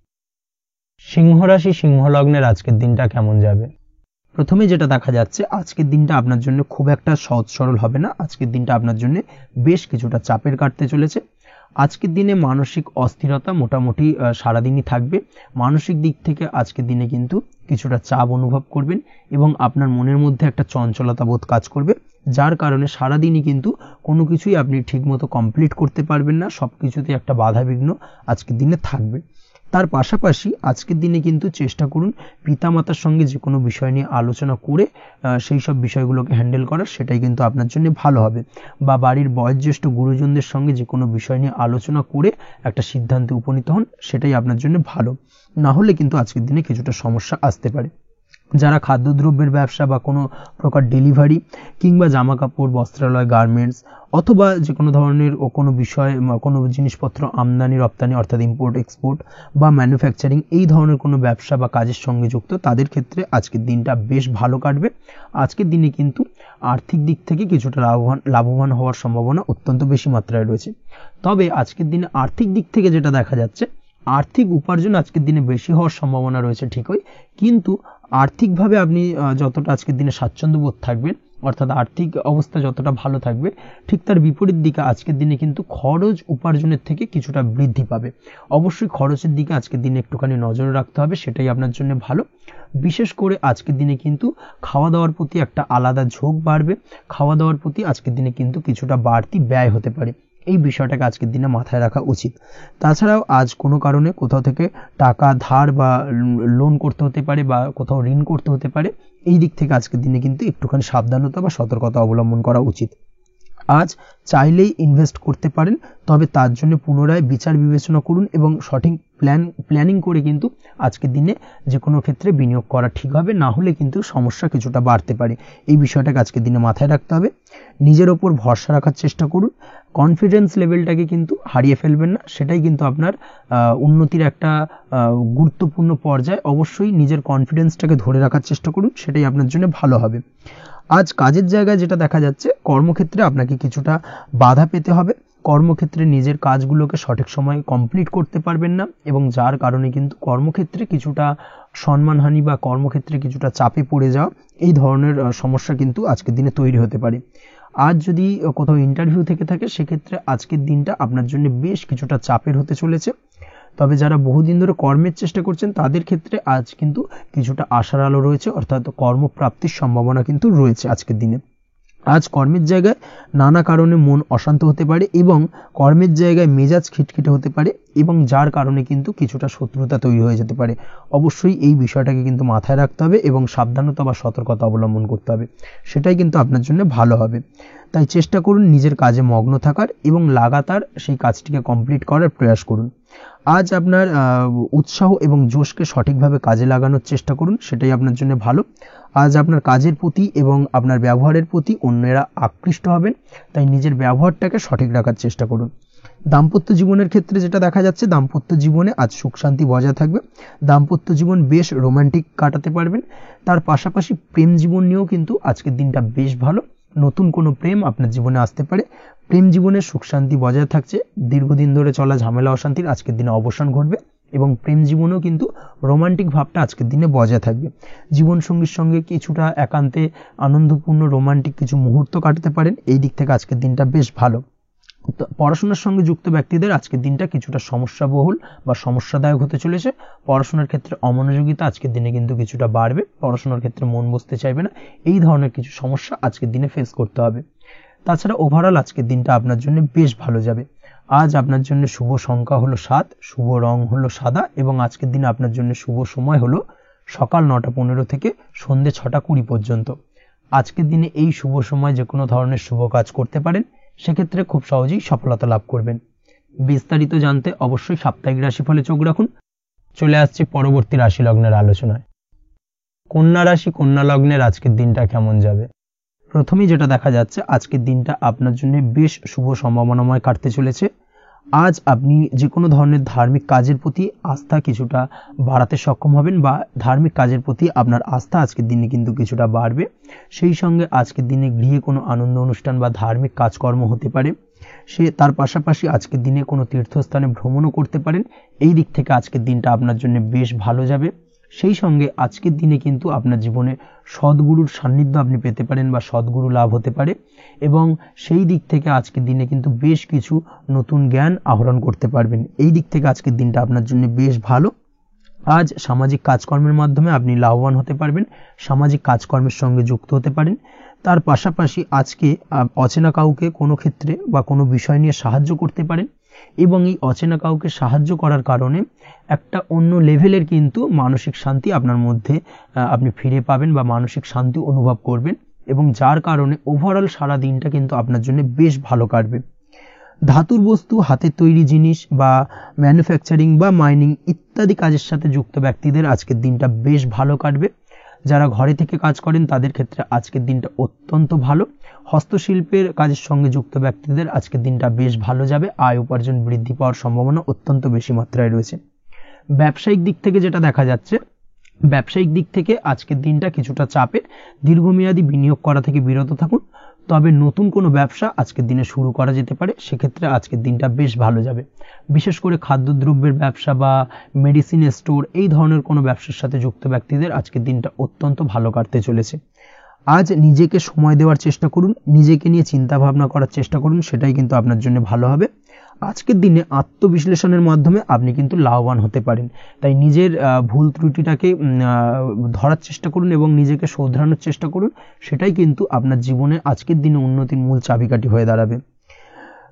সিংহ রাশি সিংহ লগ্নের আজকের দিনটা কেমন যাবে? প্রথমে যেটা দেখা যাচ্ছে, আজকের দিনটা আপনার জন্য খুব একটা সহজ সরল হবে না। আজকের দিনটা আপনার জন্য বেশ কিছুটা চাপের কাটতে চলেছে। আজকের দিনে মানসিক অস্থিরতা মোটামুটি সারাদিনই থাকবে। মানসিক দিক থেকে আজকের দিনে কিন্তু কিছুটা চাপ অনুভব করবেন এবং আপনার মনের মধ্যে একটা চঞ্চলতা বোধ কাজ করবে, যার কারণে সারাদিনই কিন্তু কোনো কিছুই আপনি ঠিকমতো কমপ্লিট করতে পারবেন না। সব কিছুতে একটা বাধাবিঘ্ন আজকের দিনে থাকবে। তার পাশাপাশি আজকের দিনে কিন্তু চেষ্টা করুন পিতামাতার সঙ্গে যে কোনো বিষয় নিয়ে আলোচনা করে সেই সব বিষয়গুলোকে হ্যান্ডেল করার, সেটাই কিন্তু আপনার জন্য ভালো হবে। বা বাড়ির বয়োজ্যেষ্ঠ গুরুজনদের সঙ্গে যে কোনো বিষয় নিয়ে আলোচনা করে একটা সিদ্ধান্তে উপনীত হন, সেটাই আপনার জন্য ভালো। না হলে কিন্তু আজকের দিনে কিছুটা সমস্যা আসতে পারে। যারা খাদ্যদ্রব্যের ব্যবসা বা কোনো প্রকার ডেলিভারি কিংবা জামা কাপড়, বস্ত্রালয়, গার্মেন্টস অথবা যে কোনো ধরনের কোনো বিষয়, কোনো জিনিসপত্র আমদানি রপ্তানি অর্থাৎ ইম্পোর্ট এক্সপোর্ট বা ম্যানুফ্যাকচারিং, এই ধরনের কোনো ব্যবসা বা কাজের সঙ্গে যুক্ত, তাদের ক্ষেত্রে আজকের দিনটা বেশ ভালো কাটবে। আজকের দিনে কিন্তু আর্থিক দিক থেকে কিছুটা লাভবান হওয়ার সম্ভাবনা অত্যন্ত বেশি মাত্রায় রয়েছে। তবে আজকের দিনে আর্থিক দিক থেকে যেটা দেখা যাচ্ছে, আর্থিক উপার্জন আজকের দিনে বেশি হওয়ার সম্ভাবনা রয়েছে ঠিকই, কিন্তু আর্থিকভাবে আপনি যতটা আজকের দিনে স্বাচ্ছন্দ্য বোধ থাকবেন, অর্থাৎ আর্থিক অবস্থা যতটা ভালো থাকবে, ঠিক তার বিপরীত দিকে আজকের দিনে কিন্তু খরচ উপার্জনের থেকে কিছুটা বৃদ্ধি পাবে। অবশ্যই খরচের দিকে আজকের দিনে একটুখানি নজর রাখতে হবে, সেটাই আপনার জন্য ভালো। বিশেষ করে আজকের দিনে কিন্তু খাওয়া দাওয়ার প্রতি একটা আলাদা ঝোঁক বাড়বে। খাওয়া দাওয়ার প্রতি আজকের দিনে কিন্তু কিছুটা বাড়তি ব্যয় হতে পারে। এই বিষয়টাকে আজকের দিনে মাথায় রাখা উচিত। তাছাড়াও আজ কোনো কারণে কোথাও থেকে টাকা ধার বা লোন করতে হতে পারে বা কোথাও ঋণ করতে হতে পারে। এই দিক থেকে আজকের দিনে কিন্তু একটুখানি সাবধানতা বা সতর্কতা অবলম্বন করা উচিত। আজ চাইলেই ইনভেস্ট করতে পারেন, তবে তার জন্য পুনরায় বিচার বিবেচনা করুন এবং সঠিক প্ল্যানিং করে কিন্তু আজকের দিনে যে কোনো ক্ষেত্রে বিনিয়োগ করা ঠিক হবে। না হলে কিন্তু সমস্যা কিছুটা বাড়তে পারে। এই বিষয়টাকে আজকের দিনে মাথায় রাখতে হবে। নিজের ওপর ভরসা রাখার চেষ্টা করুন। কনফিডেন্স লেভেলটাকে কিন্তু হারিয়ে ফেলবেন না, সেটাই কিন্তু আপনার উন্নতির একটা গুরুত্বপূর্ণ পর্যায়। অবশ্যই নিজের কনফিডেন্সটাকে ধরে রাখার চেষ্টা করুন, সেটাই আপনার জন্য ভালো হবে। আজ কাজের জায়গায় যেটা দেখা যাচ্ছে, কর্মক্ষেত্রে আপনাকে কিছুটা বাধা পেতে হবে। কর্মক্ষেত্রে নিজের কাজগুলোকে সঠিক সময়ে কমপ্লিট করতে পারবেন না এবং যার কারণে কিন্তু কর্মক্ষেত্রে কিছুটা সম্মানহানি বা কর্মক্ষেত্রে কিছুটা চাপে পড়ে যাওয়া, এই ধরনের সমস্যা কিন্তু আজকের দিনে তৈরি হতে পারে। আজ যদি কোথাও ইন্টারভিউ থেকে থাকে, সেক্ষেত্রে আজকের দিনটা আপনার জন্য বেশ কিছুটা চাপের হতে চলেছে। তবে যারা বহুদিন ধরে কর্মের চেষ্টা করছেন, তাদের ক্ষেত্রে আজ কিন্তু কিছুটা আশার আলো রয়েছে, অর্থাৎ কর্মপ্রাপ্তির সম্ভাবনা কিন্তু রয়েছে আজকের দিনে। আজ কর্মের জায়গায় নানা কারণে মন অশান্ত হতে পারে এবং কর্মের জায়গায় মেজাজ খিটখিটে হতে পারে এবং যার কারণে কিন্তু কিছুটা শত্রুতা তৈরি হয়ে যেতে পারে। অবশ্যই এই বিষয়টাকে কিন্তু মাথায় রাখতে হবে এবং সাবধানতা বা সতর্কতা অবলম্বন করতে হবে, সেটাই কিন্তু আপনার জন্য ভালো হবে। তাই চেষ্টা করুন নিজের কাজে মগ্ন থাকার এবং লাগাতার সেই কাজটিকে কমপ্লিট করার প্রয়াস করুন। আজ আপনার উৎসাহ এবং জোশকে সঠিকভাবে কাজে লাগানোর চেষ্টা করুন, সেটাই আপনার জন্য ভালো। আজ আপনার কাজের প্রতি এবং আপনার ব্যবহারের প্রতি অন্যেরা আকৃষ্ট হবেন, তাই নিজের ব্যবহারটাকে সঠিক রাখার চেষ্টা করুন। দাম্পত্য জীবনের ক্ষেত্রে যেটা দেখা যাচ্ছে, দাম্পত্য জীবনে আজ সুখ শান্তি বজায় থাকবে। দাম্পত্য জীবন বেশ রোমান্টিক কাটাতে পারবেন। তার পাশাপাশি প্রেম জীবন নিয়েও কিন্তু আজকের দিনটা বেশ ভালো। নতুন কোনো প্রেম আপনার জীবনে আসতে পারে। প্রেম জীবনে সুখ শান্তি বজায় থাকছে। দীর্ঘদিন ধরে চলা ঝামেলা অশান্তির আজকের দিনে অবসান ঘটবে এবং প্রেম জীবনেও কিন্তু রোমান্টিক ভাবটা আজকের দিনে বজায় থাকবে। জীবনসঙ্গীর সঙ্গে কিছুটা একান্তে আনন্দপূর্ণ রোমান্টিক কিছু মুহূর্ত কাটাতে পারেন। এই দিক থেকে আজকের দিনটা বেশ ভালো। পড়াশোনার সঙ্গে যুক্ত ব্যক্তিদের আজকের দিনটা কিছুটা সমস্যাবহুল বা সমস্যাদায়ক হতে চলেছে। পড়াশোনার ক্ষেত্রে অমনোযোগিতা আজকের দিনে কিন্তু কিছুটা বাড়বে। পড়াশোনার ক্ষেত্রে মন বসতে চাইবে না। এই ধরনের কিছু সমস্যা আজকের দিনে ফেস করতে হবে। তাছাড়া ওভারঅল আজকের দিনটা আপনার জন্য বেশ ভালো যাবে। আজ আপনার জন্য শুভ সংখ্যা হলো 7, শুভ রং হলো সাদা এবং আজকের দিনে আপনার জন্য শুভ সময় হলো সকাল 9:15 থেকে সন্ধ্যে 6:20 পর্যন্ত। আজকের দিনে এই শুভ সময় যে কোনো ধরনের শুভ কাজ করতে পারেন, সেক্ষেত্রে খুব সহজেই সফলতা লাভ করবেন। বিস্তারিত জানতে অবশ্যই সাপ্তাহিক রাশিফলে চোখ রাখুন। চলে আসছে পরবর্তী রাশি লগ্নের আলোচনায়। কন্যা রাশি কন্যা লগ্নের আজকের দিনটা কেমন যাবে? প্রথমেই যেটা দেখা যাচ্ছে, আজকের দিনটা আপনার জন্য বেশ শুভ সম্ভাবনাময় কাটতে চলেছে। আজ আপনি যে কোনো ধরনের ধার্মিক কাজের প্রতি আস্থা কিছুটা বাড়াতে সক্ষম হবেন বা ধার্মিক কাজের প্রতি আপনার আস্থা আজকের দিনে কিন্তু কিছুটা বাড়বে। সেই সঙ্গে আজকের দিনে গৃহে কোনো আনন্দ অনুষ্ঠান বা ধার্মিক কাজকর্ম হতে পারে। তার পাশাপাশি আজকের দিনে কোনো তীর্থস্থানে ভ্রমণও করতে পারেন। এই দিক থেকে আজকের দিনটা আপনার জন্য বেশ ভালো যাবে। সেই সঙ্গে আজকের দিনে কিন্তু আপনার জীবনে সদ্গুরুর সান্নিধ্য আপনি পেতে পারেন বা সদ্গুরু লাভ হতে পারে, এবং সেই দিক থেকে আজকের দিনে কিন্তু বেশ কিছু নতুন জ্ঞান আহরণ করতে পারবেন। এই দিক থেকে আজকের দিনটা আপনার জন্য বেশ ভালো। আজ সামাজিক কাজকর্মের মাধ্যমে আপনি লাভবান হতে পারবেন, সামাজিক কাজকর্মের সঙ্গে যুক্ত হতে পারেন। তার পাশাপাশি আজকে অচেনা কাউকে কোনো ক্ষেত্রে বা কোনো বিষয় নিয়ে সাহায্য করতে পারেন, এবং এই অচেনা কাউকে সাহায্য করার কারণে একটা অন্য লেভেলের কিন্তু মানসিক শান্তি আপনার মধ্যে আপনি ফিরে পাবেন বা মানসিক শান্তি অনুভব করবেন, এবং যার কারণে ওভারঅল সারা দিনটা কিন্তু আপনার জন্য বেশ ভালো কাটবে। ধাতুর বস্তু, হাতের তৈরি জিনিস বা ম্যানুফ্যাকচারিং বা মাইনিং ইত্যাদি কাজের সাথে যুক্ত ব্যক্তিদের আজকের দিনটা বেশ ভালো কাটবে। যারা ঘরে থেকে কাজ করেন তাদের ক্ষেত্রে আজকের দিনটা অত্যন্ত ভালো। হস্তশিল্পের কাজের সঙ্গে যুক্ত ব্যক্তিদের আজকের দিনটা বেশ ভালো যাবে। আয় উপার্জন বৃদ্ধি পাওয়ার সম্ভাবনা অত্যন্ত বেশি মাত্রায় রয়েছে। ব্যবসায়িক দিক থেকে যেটা দেখা যাচ্ছে, ব্যবসায়িক দিক থেকে আজকের দিনটা কিছুটা চাপের। দীর্ঘমেয়াদী বিনিয়োগ করা থেকে বিরত থাকুন, তবে নতুন কোনো ব্যবসা আজকের দিনে শুরু করা যেতে পারে, সেক্ষেত্রে আজকের দিনটা বেশ ভালো যাবে। বিশেষ করে খাদ্যদ্রব্যের ব্যবসা বা মেডিসিন স্টোর এই ধরনের কোনো ব্যবসার সাথে যুক্ত ব্যক্তিদের আজকের দিনটা অত্যন্ত ভালো কাটতে চলেছে। আজ নিজেকে সময় দেওয়ার চেষ্টা করুন, নিজেকে নিয়ে চিন্তা ভাবনা করার চেষ্টা করুন, সেটাই কিন্তু আপনার জন্য ভালো হবে। আজকের দিনে আত্মবিশ্লেষণের মাধ্যমে আপনি কিন্তু লাভবান হতে পারেন, তাই নিজের ভুল ত্রুটিটাকে ধরার চেষ্টা করুন এবং নিজেকে শোধরানোর চেষ্টা করুন, সেটাই কিন্তু আপনার জীবনে আজকের দিনে উন্নতির মূল চাবিকাঠি হয়ে দাঁড়াবে।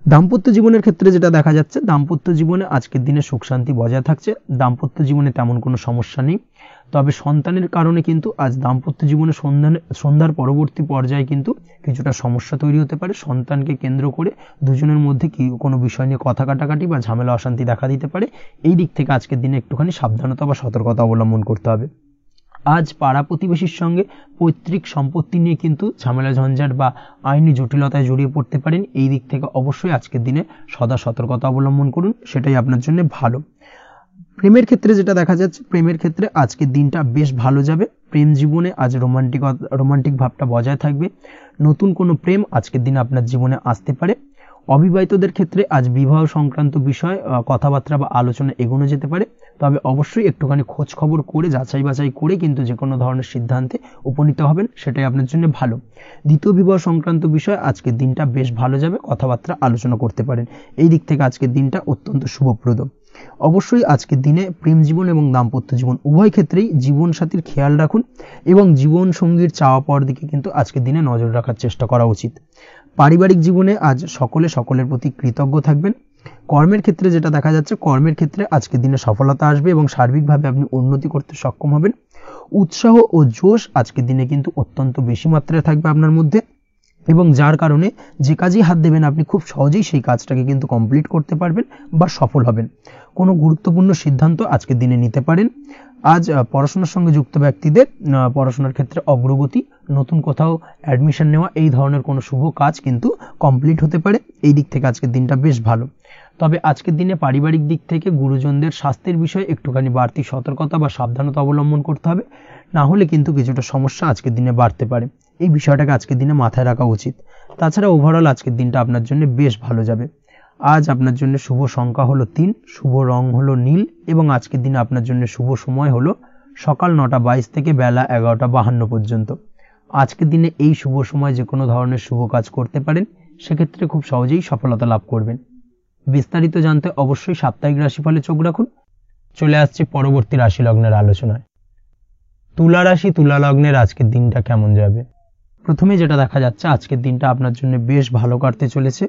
দাম্পত্য জীবনের ক্ষেত্রে যেটা দেখা যাচ্ছে, দাম্পত্য জীবনে আজকের দিনে সুখ শান্তি বজায় থাকছে। দাম্পত্য জীবনে তেমন কোনো সমস্যা নেই, তবে সন্তানের কারণে কিন্তু আজ দাম্পত্য জীবনে সন্ধ্যার পরবর্তী পর্যায়ে কিন্তু কিছুটা সমস্যা তৈরি হতে পারে। সন্তানকে কেন্দ্র করে দুজনের মধ্যে কি কোনো বিষয় নিয়ে কথা কাটাকাটি বা ঝামেলা অশান্তি দেখা দিতে পারে। এই দিক থেকে আজকের দিনে একটুখানি সাবধানতা বা সতর্কতা অবলম্বন করতে হবে। আজ পাড়া প্রতিবেশীর সঙ্গে পৈতৃক সম্পত্তি নিয়ে কিন্তু ঝামেলা ঝঞ্ঝাট বা আইনি জটিলতায় জড়িয়ে পড়তে পারেন। এই দিক থেকে অবশ্যই আজকের দিনে সদা সতর্কতা অবলম্বন করুন, সেটাই আপনার জন্য ভালো। প্রেমের ক্ষেত্রে যেটা দেখা যাচ্ছে, প্রেমের ক্ষেত্রে আজকের দিনটা বেশ ভালো যাবে। প্রেম জীবনে আজ রোমান্টিক ভাবটা বজায় থাকবে। নতুন কোনো প্রেম আজকের দিনে আপনার জীবনে আসতে পারে। অবিবাহিতদের ক্ষেত্রে আজ বিবাহ সংক্রান্ত বিষয় কথাবার্তা বা আলোচনা এগোনো যেতে পারে, তবে অবশ্যই একটুখানি খোঁজ খবর করে যাচাই বাছাই করে কিন্তু যে কোনো ধরনের সিদ্ধান্তে উপনীত হবেন, সেটাই আপনার জন্য ভালো। দ্বিতীয় বিবাহ সংক্রান্ত বিষয় আজকের দিনটা বেশ ভালো যাবে, কথাবার্তা আলোচনা করতে পারেন। এই দিক থেকে আজকের দিনটা অত্যন্ত শুভপ্রদ। অবশ্যই আজকের দিনে প্রেম জীবন এবং দাম্পত্য জীবন উভয় ক্ষেত্রেই জীবনসাথীর খেয়াল রাখুন এবং জীবন সঙ্গীর চাওয়া পাওয়ার দিকে কিন্তু আজকের দিনে নজর রাখার চেষ্টা করা উচিত। পারিবারিক জীবনে আজ সকলের প্রতি কৃতজ্ঞ থাকবেন। কর্মের ক্ষেত্রে যেটা দেখা যাচ্ছে, কর্মের ক্ষেত্রে আজকের দিনে সফলতা আসবে এবং সার্বিকভাবে আপনি উন্নতি করতে সক্ষম হবেন। উৎসাহ ও জোশ আজকের দিনে কিন্তু অত্যন্ত বেশি মাত্রায় থাকবে আপনার মধ্যে, এবং যার কারণে যে কাজেই হাত দেবেন আপনি খুব সহজেই সেই কাজটাকে কিন্তু কমপ্লিট করতে পারবেন বা সফল হবেন। কোনো গুরুত্বপূর্ণ সিদ্ধান্ত আজকের দিনে নিতে পারেন। আজ পড়াশোনার সঙ্গে যুক্ত ব্যক্তিদের পড়াশোনার ক্ষেত্রে অগ্রগতি, নতুন কোথাও অ্যাডমিশন নেওয়া, এই ধরনের কোনো শুভ কাজ কিন্তু কমপ্লিট হতে পারে। এই দিক থেকে আজকের দিনটা বেশ ভালো। তবে আজকের দিনে পারিবারিক দিক থেকে গুরুজনদের স্বাস্থ্যের বিষয়ে একটুখানি বাড়তি সতর্কতা বা সাবধানতা অবলম্বন করতে হবে, না হলে কিন্তু কিছুটা সমস্যা আজকের দিনে বাড়তে পারে। এই বিষয়টাকে আজকের দিনে মাথায় রাখা উচিত। তাছাড়া ওভারঅল আজকের দিনটা আপনার জন্য বেশ ভালো যাবে। আজ আপনার জন্য শুভ সংখ্যা হলো 3, শুভ রং হলো নীল, এবং আজকের দিনে আপনার জন্য শুভ সময় হলো সকাল 9:22 থেকে বেলা 11:52 পর্যন্ত। আজকের দিনে এই শুভ সময় যে কোনো ধরনের শুভ কাজ করতে পারেন, সেক্ষেত্রে খুব সহজেই সফলতা লাভ করবেন। বিস্তারিত জানতে অবশ্যই সাপ্তাহিক রাশিফলে চোখ রাখুন। চলে আসছে পরবর্তী রাশি লগ্নের আলোচনায়। তুলা রাশি, তুলা লগ্নের আজকের দিনটা কেমন যাবে? প্রথমে যেটা দেখা যাচ্ছে, আজকের দিনটা আপনার জন্য বেশ ভালো কাটতে চলেছে।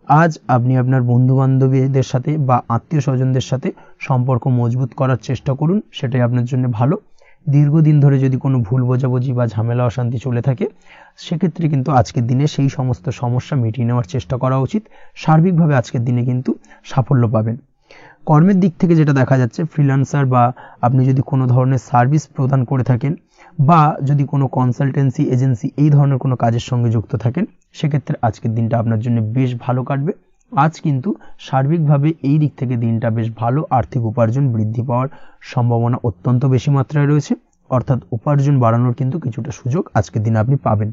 আজ আপনি আপনার বন্ধু বান্ধবীদের সাথে বা আত্মীয় স্বজনদের সাথে সম্পর্ক মজবুত করার চেষ্টা করুন, সেটাই আপনার জন্য ভালো। দীর্ঘদিন ধরে যদি কোনো ভুল বোঝাবুঝি বা ঝামেলা অশান্তি চলে থাকে, সেক্ষেত্রে কিন্তু আজকের দিনে সেই সমস্ত সমস্যা মিটিয়ে নেওয়ার চেষ্টা করা উচিত। সার্বিকভাবে আজকের দিনে কিন্তু সাফল্য পাবেন। কর্মের দিক থেকে যেটা দেখা যাচ্ছে, ফ্রিল্যান্সার বা আপনি যদি কোনো ধরনের সার্ভিস প্রদান করে থাকেন বা যদি কোনো কনসালটেন্সি এজেন্সি এই ধরনের কোনো কাজের সঙ্গে যুক্ত থাকেন, সেক্ষেত্রে আজকের দিনটা আপনার জন্য বেশ ভালো কাটবে। আজ কিন্তু সার্বিকভাবে এই দিক থেকে দিনটা বেশ ভালো। আর্থিক উপার্জন বৃদ্ধি পাওয়ার সম্ভাবনা অত্যন্ত বেশি মাত্রায় রয়েছে, অর্থাৎ উপার্জন বাড়ানোর কিন্তু কিছুটা সুযোগ আজকের দিনে আপনি পাবেন।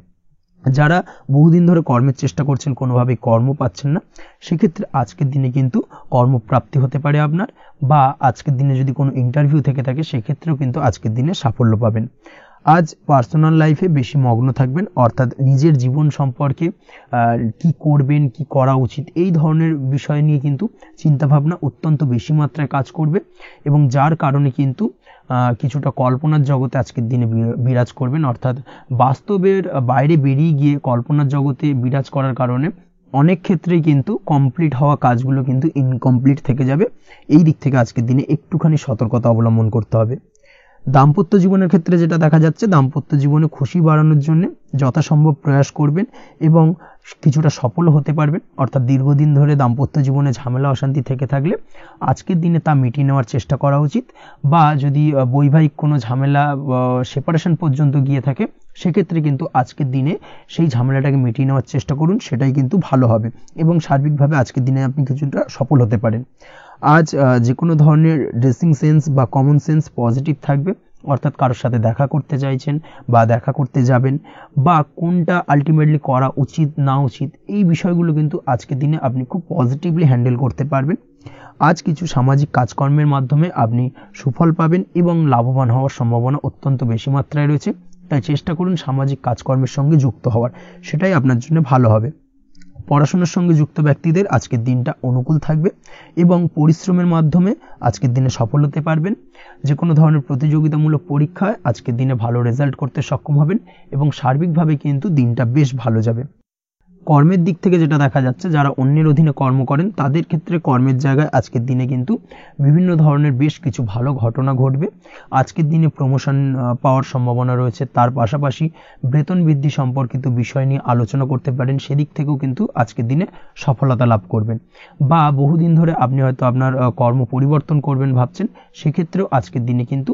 যারা বহুদিন ধরে কর্মের চেষ্টা করছেন, কোনোভাবেই কর্ম পাচ্ছেন না, সেক্ষেত্রে আজকের দিনে কিন্তু কর্মপ্রাপ্তি হতে পারে আপনার, বা আজকের দিনে যদি কোনো ইন্টারভিউ থেকে থাকে সেক্ষেত্রেও কিন্তু আজকের দিনে সাফল্য পাবেন। আজ পার্সোনাল লাইফে বেশি মগ্ন থাকবেন, অর্থাৎ নিজের জীবন সম্পর্কে কি করবেন, কি করা উচিত, এই ধরনের বিষয় নিয়ে কিন্তু চিন্তাভাবনা অত্যন্ত বেশি মাত্রায় কাজ করবে, এবং যার কারণে কিন্তু কিছুটা কল্পনার জগতে আজকের দিনে বিরাজ করবেন। অর্থাৎ বাস্তবের বাইরে বেরিয়ে গিয়ে কল্পনার জগতে বিরাজ করার কারণে অনেক ক্ষেত্রেই কিন্তু কমপ্লিট হওয়া কাজগুলো কিন্তু ইনকমপ্লিট থেকে যাবে। এই দিক থেকে আজকের দিনে একটুখানি সতর্কতা অবলম্বন করতে হবে। দাম্পত্য জীবনের ক্ষেত্রে যেটা দেখা যাচ্ছে, দাম্পত্য জীবনে খুশি বাড়ানোর জন্য যথাসম্ভব প্রয়াস করবেন এবং কিছুটা সফল হতে পারবেন। অর্থাৎ দীর্ঘদিন ধরে দাম্পত্য জীবনে ঝামেলা অশান্তি থেকে থাকলে আজকের দিনে তা মিটিয়ে নেওয়ার চেষ্টা করা উচিত, বা যদি বৈবাহিক কোনো ঝামেলা সেপারেশন পর্যন্ত গিয়ে থাকে সেক্ষেত্রে কিন্তু আজকের দিনে সেই ঝামেলাটাকে মিটিয়ে নেওয়ার চেষ্টা করুন, সেটাই কিন্তু ভালো হবে এবং সার্বিকভাবে আজকের দিনে আপনি কিছুটা সফল হতে পারেন। আজ যে কোনো ধরনের ড্রেসিং সেন্স বা কমন সেন্স পজিটিভ থাকবে, অর্থাৎ কারোর সাথে দেখা করতে চাইছেন বা দেখা করতে যাবেন, বা কোনটা আলটিমেটলি করা উচিত না উচিত, এই বিষয়গুলো কিন্তু আজকের দিনে আপনি খুব পজিটিভলি হ্যান্ডেল করতে পারবেন। আজ কিছু সামাজিক কাজকর্মের মাধ্যমে আপনি সুফল পাবেন এবং লাভবান হওয়ার সম্ভাবনা অত্যন্ত বেশি মাত্রায় রয়েছে, তাই চেষ্টা করুন সামাজিক কাজকর্মের সঙ্গে যুক্ত হওয়ার, সেটাই আপনার জন্য ভালো হবে। পড়াশোনার সঙ্গে যুক্ত ব্যক্তিদের আজকের দিনটা অনুকূল থাকবে এবং পরিশ্রমের মাধ্যমে আজকের দিনে সফল হতে পারবেন। যে কোনো ধরনের প্রতিযোগিতামূলক পরীক্ষায় আজকের দিনে ভালো রেজাল্ট করতে সক্ষম হবেন এবং সার্বিকভাবে কিন্তু দিনটা বেশ ভালো যাবে। কর্মের দিক থেকে যেটা দেখা যাচ্ছে, যারা অন্যের অধীনে কর্ম করেন তাদের ক্ষেত্রে কর্মের জায়গায় আজকের দিনে কিন্তু বিভিন্ন ধরনের বেশ কিছু ভালো ঘটনা ঘটবে। আজকের দিনে প্রমোশন পাওয়ার সম্ভাবনা রয়েছে, তার পাশাপাশি বেতন বৃদ্ধি সম্পর্কিত বিষয় নিয়ে আলোচনা করতে পারেন, সেদিক থেকেও কিন্তু আজকের দিনে সফলতা লাভ করবেন। বা বহুদিন ধরে আপনি হয়তো আপনার কর্ম পরিবর্তন করবেন ভাবছেন, সেক্ষেত্রেও আজকের দিনে কিন্তু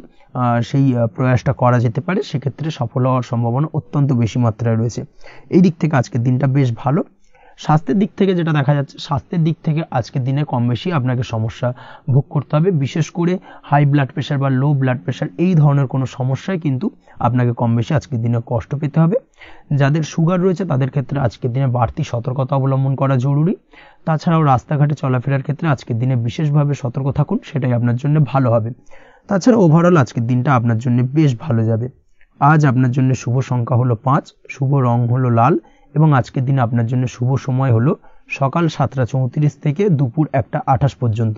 সেই প্রয়াসটা করা যেতে পারে, সেক্ষেত্রে সফল হওয়ার সম্ভাবনা অত্যন্ত বেশি মাত্রায় রয়েছে। এই দিক থেকে আজকের দিনটা বেশ ভালো। স্বাস্থ্যের দিক থেকে যেটা দেখা যাচ্ছে, স্বাস্থ্যের দিক থেকে আজকের দিনে কম বেশি আপনাকে সমস্যা ভোগ করতে হবে, বিশেষ করে হাই ব্লাড প্রেশার বা লো ব্লাড প্রেশার এই ধরনের কোনো সমস্যায় কিন্তু আপনাকে কম বেশি আজকের দিনে কষ্ট পেতে হবে। যাদের সুগার রয়েছে তাদের ক্ষেত্রে আজকের দিনে বাড়তি সতর্কতা অবলম্বন করা জরুরি। তাছাড়াও রাস্তাঘাটে চলাফেরার ক্ষেত্রে আজকের দিনে বিশেষভাবে সতর্ক থাকুন, সেটাই আপনার জন্য ভালো হবে। তাছাড়া ওভারঅল আজকের দিনটা আপনার জন্য বেশ ভালো যাবে। আজ আপনার জন্য শুভ সংখ্যা হলো 5, শুভ রং হলো লাল, এবং আজকের দিনে আপনার জন্য শুভ সময় হলো সকাল 7:34 থেকে দুপুর 1:28 পর্যন্ত।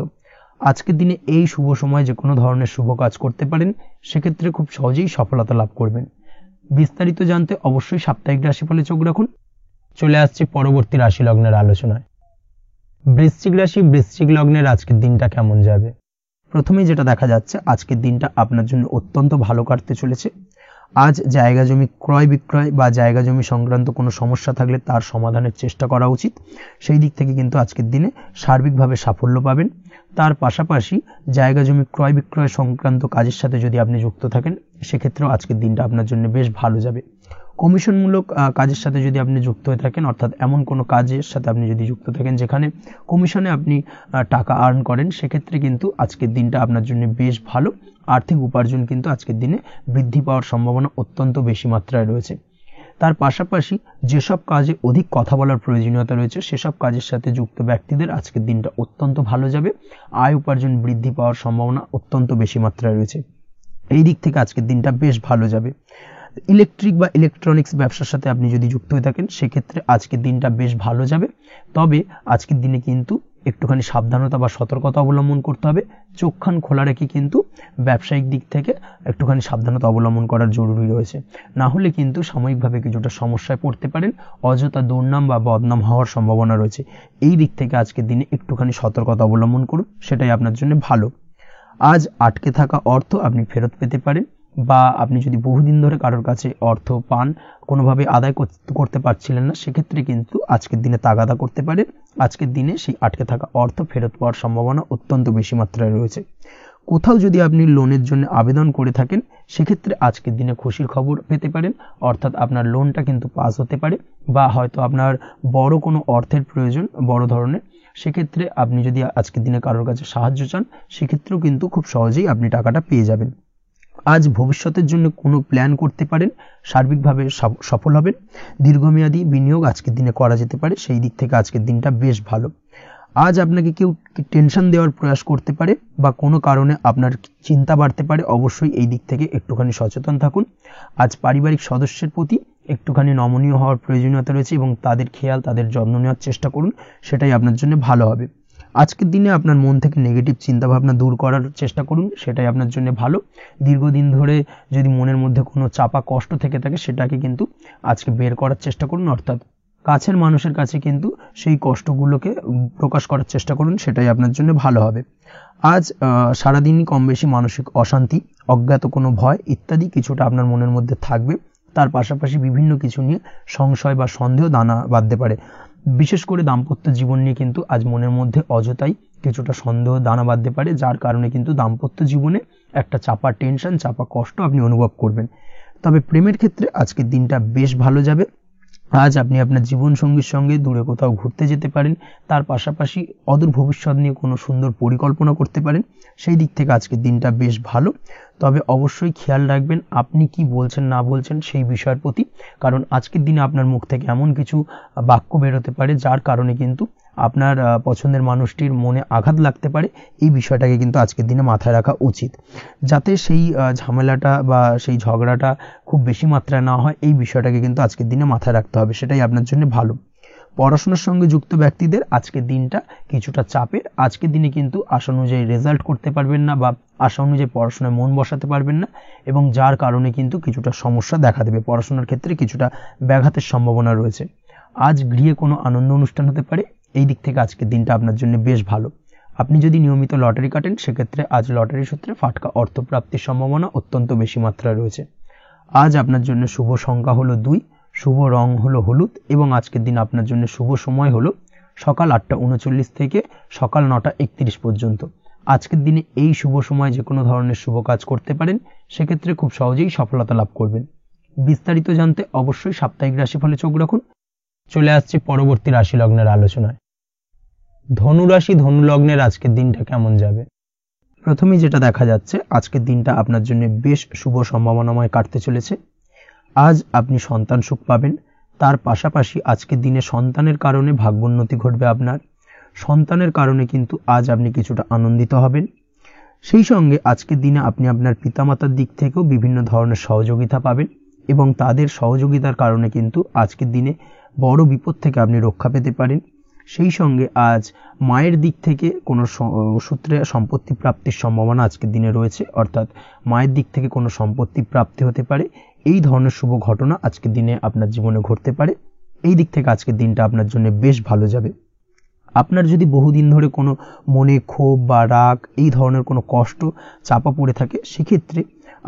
আজকের দিনে এই শুভ সময় যে কোনো ধরনের শুভ কাজ করতে পারেন, সেক্ষেত্রে খুব সহজেই সফলতা লাভ করবেন। বিস্তারিত জানতে অবশ্যই সাপ্তাহিক রাশিফলে চোখ রাখুন। চলে আসছে পরবর্তী রাশি লগ্নের আলোচনায়। বৃশ্চিক রাশি, বৃশ্চিক লগ্নের আজকের দিনটা কেমন যাবে? প্রথমেই যেটা দেখা যাচ্ছে, আজকের দিনটা আপনার জন্য অত্যন্ত ভালো কাটতে চলেছে। আজ জায়গা জমি ক্রয় বিক্রয় বা জায়গা জমি সংক্রান্ত কোনো সমস্যা থাকলে তার সমাধানের চেষ্টা করা উচিত, সেই দিক থেকে কিন্তু আজকের দিনে সার্বিকভাবে সাফল্য পাবেন। তার পাশাপাশি জায়গা জমি ক্রয় বিক্রয় সংক্রান্ত কাজের সাথে যদি আপনি যুক্ত থাকেন, সেক্ষেত্রেও আজকের দিনটা আপনার জন্য বেশ ভালো যাবে। কমিশনমূলক কাজের সাথে যদি আপনি যুক্ত হয়ে থাকেন, অর্থাৎ এমন কোনো কাজের সাথে আপনি যদি যুক্ত থাকেন যেখানে কমিশনে আপনি টাকা আর্ন করেন, সেক্ষেত্রে কিন্তু আজকের দিনটা আপনার জন্য বেশ ভালো। আর্থিক উপার্জন কিন্তু আজকের দিনে বৃদ্ধি পাওয়ার সম্ভাবনা অত্যন্ত বেশি মাত্রায় রয়েছে। তার পাশাপাশি যেসব কাজে অধিক কথা বলার প্রয়োজনীয়তা রয়েছে, সেসব কাজের সাথে যুক্ত ব্যক্তিদের আজকের দিনটা অত্যন্ত ভালো যাবে। আয় উপার্জন বৃদ্ধি পাওয়ার সম্ভাবনা অত্যন্ত বেশি মাত্রায় রয়েছে। এই দিক থেকে আজকের দিনটা বেশ ভালো যাবে। ইলেকট্রিক বা ইলেকট্রনিক্স ব্যবসার সাথে আপনি যদি যুক্ত হয়ে থাকেন, সেক্ষেত্রে আজকের দিনটা বেশ ভালো যাবে। তবে আজকের দিনে কিন্তু একটুখানি সাবধানতা বা সতর্কতা অবলম্বন করতে হবে। চোখ কান খোলা রেখে কিন্তু ব্যবসায়িক দিক থেকে একটুখানি সাবধানতা অবলম্বন করার জরুরি রয়েছে, না হলে কিন্তু সাময়িকভাবে কিছুটা সমস্যায় পড়তে পারেন, অযথা দুর্নাম বা বদনাম হওয়ার সম্ভাবনা রয়েছে। এই দিক থেকে আজকের দিনে একটুখানি সতর্কতা অবলম্বন করুন, সেটাই আপনার জন্য ভালো। আজ আটকে থাকা অর্থ আপনি ফেরত পেতে পারেন, বা আপনি যদি বহুদিন ধরে কারোর কাছে অর্থ পান, কোনোভাবে আদায় করতে পারছিলেন না, সেক্ষেত্রে কিন্তু আজকের দিনে তাগাদা করতে পারেন। আজকের দিনে সেই আটকে থাকা অর্থ ফেরত পাওয়ার সম্ভাবনা অত্যন্ত বেশি মাত্রায় রয়েছে। কোথাও যদি আপনি লোনের জন্য আবেদন করে থাকেন, সেক্ষেত্রে আজকের দিনে খুশির খবর পেতে পারেন, অর্থাৎ আপনার লোনটা কিন্তু পাস হতে পারে, বা হয়তো আপনার বড় কোনো অর্থের প্রয়োজন বড় ধরনের, সেক্ষেত্রে আপনি যদি আজকের দিনে কারোর কাছে সাহায্য চান, সেক্ষেত্রেও কিন্তু খুব সহজেই আপনি টাকাটা পেয়ে যাবেন। আজ ভবিষ্যতের জন্য কোনো প্ল্যান করতে পারেন, সার্বিকভাবে সফল হবেন। দীর্ঘমেয়াদী বিনিয়োগ আজকের দিনে করা যেতে পারে, সেই দিক থেকে আজকের দিনটা বেশ ভালো। আজ আপনাকে কেউ টেনশন দেওয়ার প্রয়াস করতে পারে বা কোনো কারণে আপনার চিন্তা বাড়তে পারে, অবশ্যই এই দিক থেকে একটুখানি সচেতন থাকুন। আজ পারিবারিক সদস্যের প্রতি একটুখানি নমনীয় হওয়ার প্রয়োজনীয়তা রয়েছে এবং তাদের খেয়াল, তাদের যত্ন নেওয়ার চেষ্টা করুন, সেটাই আপনার জন্য ভালো হবে। আজকের দিনে আপনার মন থেকে নেগেটিভ চিন্তাভাবনা দূর করার চেষ্টা করুন, সেটাই আপনার জন্য ভালো। দীর্ঘদিন ধরে যদি মনের মধ্যে কোনো চাপা কষ্ট থেকে থাকে, সেটাকে কিন্তু আজকে বের করার চেষ্টা করুন, অর্থাৎ কাছের মানুষের কাছে কিন্তু সেই কষ্টগুলোকে প্রকাশ করার চেষ্টা করুন, সেটাই আপনার জন্য ভালো হবে। আজ সারাদিনই কম বেশি মানসিক অশান্তি, অজ্ঞাত কোনো ভয় ইত্যাদি কিছুটা আপনার মনের মধ্যে থাকবে। তার পাশাপাশি বিভিন্ন কিছু নিয়ে সংশয় বা সন্দেহ দানা বাঁধতে পারে। বিশেষ করে দাম্পত্য জীবন নিয়ে কিন্তু আজ মনের মধ্যে অযথাই কিছুটা সন্দেহ দানা বাঁধতে পারে, যার কারণে কিন্তু দাম্পত্য জীবনে একটা চাপা টেনশন, চাপা কষ্ট আপনি অনুভব করবেন। তবে প্রেমের ক্ষেত্রে আজকের দিনটা বেশ ভালো যাবে। আজ আপনি আপনার জীবনসঙ্গীর সঙ্গে দূরে কোথাও ঘুরতে যেতে পারেন, তার পাশাপাশি অদূর ভবিষ্যৎ নিয়ে কোনো সুন্দর পরিকল্পনা করতে পারেন, সেই দিক থেকে আজকের দিনটা বেশ ভালো। তবে অবশ্যই খেয়াল রাখবেন আপনি কি বলছেন না বলছেন সেই বিষয়ের প্রতি, কারণ আজকের দিনে আপনার মুখ থেকে এমন কিছু বাক্য বেরোতে পারে যার কারণে কিন্তু আপনার পছন্দের মানুষটির মনে আঘাত লাগতে পারে। এই বিষয়টাকে কিন্তু আজকের দিনে মাথায় রাখা উচিত, যাতে সেই ঝামেলাটা বা সেই ঝগড়াটা খুব বেশি মাত্রায় না হয়, এই বিষয়টাকে কিন্তু আজকের দিনে মাথায় রাখতে হবে, সেটাই আপনার জন্য ভালো। পড়াশোনার সঙ্গে যুক্ত ব্যক্তিদের আজকের দিনটা কিছুটা চাপের। আজকের দিনে কিন্তু আশা অনুযায়ী রেজাল্ট করতে পারবেন না বা আশা অনুযায়ী পড়াশোনায় মন বসাতে পারবেন না, এবং যার কারণে কিন্তু কিছুটা সমস্যা দেখা দেবে, পড়াশোনার ক্ষেত্রে কিছুটা ব্যাঘাতের সম্ভাবনা রয়েছে। আজ গৃহে কোনো আনন্দ অনুষ্ঠান হতে পারে, এই দিক থেকে আজকের দিনটা আপনার জন্য বেশ ভালো। আপনি যদি নিয়মিত লটারি কাটেন, সেক্ষেত্রে আজ লটারি সূত্রে ফাটকা অর্থপ্রাপ্তির সম্ভাবনা অত্যন্ত বেশি মাত্রায় রয়েছে। আজ আপনার জন্য শুভ সংখ্যা হলো 2, শুভ রং হলো হলুদ, এবং আজকের দিন আপনার জন্য শুভ সময় হলো সকাল 8:39 থেকে সকাল 9:31 পর্যন্ত। আজকের দিনে এই শুভ সময় যে কোনো ধরনের শুভ কাজ করতে পারেন, সেক্ষেত্রে খুব সহজেই সফলতা লাভ করবেন। বিস্তারিত জানতে অবশ্যই সাপ্তাহিক রাশিফলে চোখ রাখুন। চলে আসছে পরবর্তী রাশি লগ্নের আলোচনায়। ধনুরাশি, ধনু লগ্নের আজকের দিনটা কেমন যাবে? প্রথমেই যেটা দেখা যাচ্ছে, আজকের দিনটা আপনার জন্য বেশ শুভ সম্ভাবনাময় কাটতে চলেছে। আজ আপনি সন্তান সুখ পাবেন, তার পাশাপাশি আজকের দিনে সন্তানের কারণে ভাগ্যোন্নতি ঘটবে আপনার। সন্তানের কারণে কিন্তু আজ আপনি কিছুটা আনন্দিত হবেন। সেই সঙ্গে আজকের দিনে আপনি আপনার পিতামাতার দিক থেকেও বিভিন্ন ধরনের সহযোগিতা পাবেন, এবং তাদের সহযোগিতার কারণে কিন্তু আজকের দিনে বড় বিপদ থেকে আপনি রক্ষা পেতে পারেন। সেই সঙ্গে আজ মায়ের দিক থেকে কোনো সূত্রে সম্পত্তি প্রাপ্তির সম্ভাবনা আজকের দিনে রয়েছে, অর্থাৎ মায়ের দিক থেকে কোনো সম্পত্তি প্রাপ্তি হতে পারে। এই ধরনের শুভ ঘটনা আজকের দিনে আপনার জীবনে ঘটতে পারে। এই দিক থেকে আজকের দিনটা আপনার জন্য বেশ ভালো যাবে। আপনার যদি বহুদিন ধরে কোনো মনে ক্ষোভ বা রাগ, এই ধরনের কোনো কষ্ট চাপা পড়ে থাকে, সেক্ষেত্রে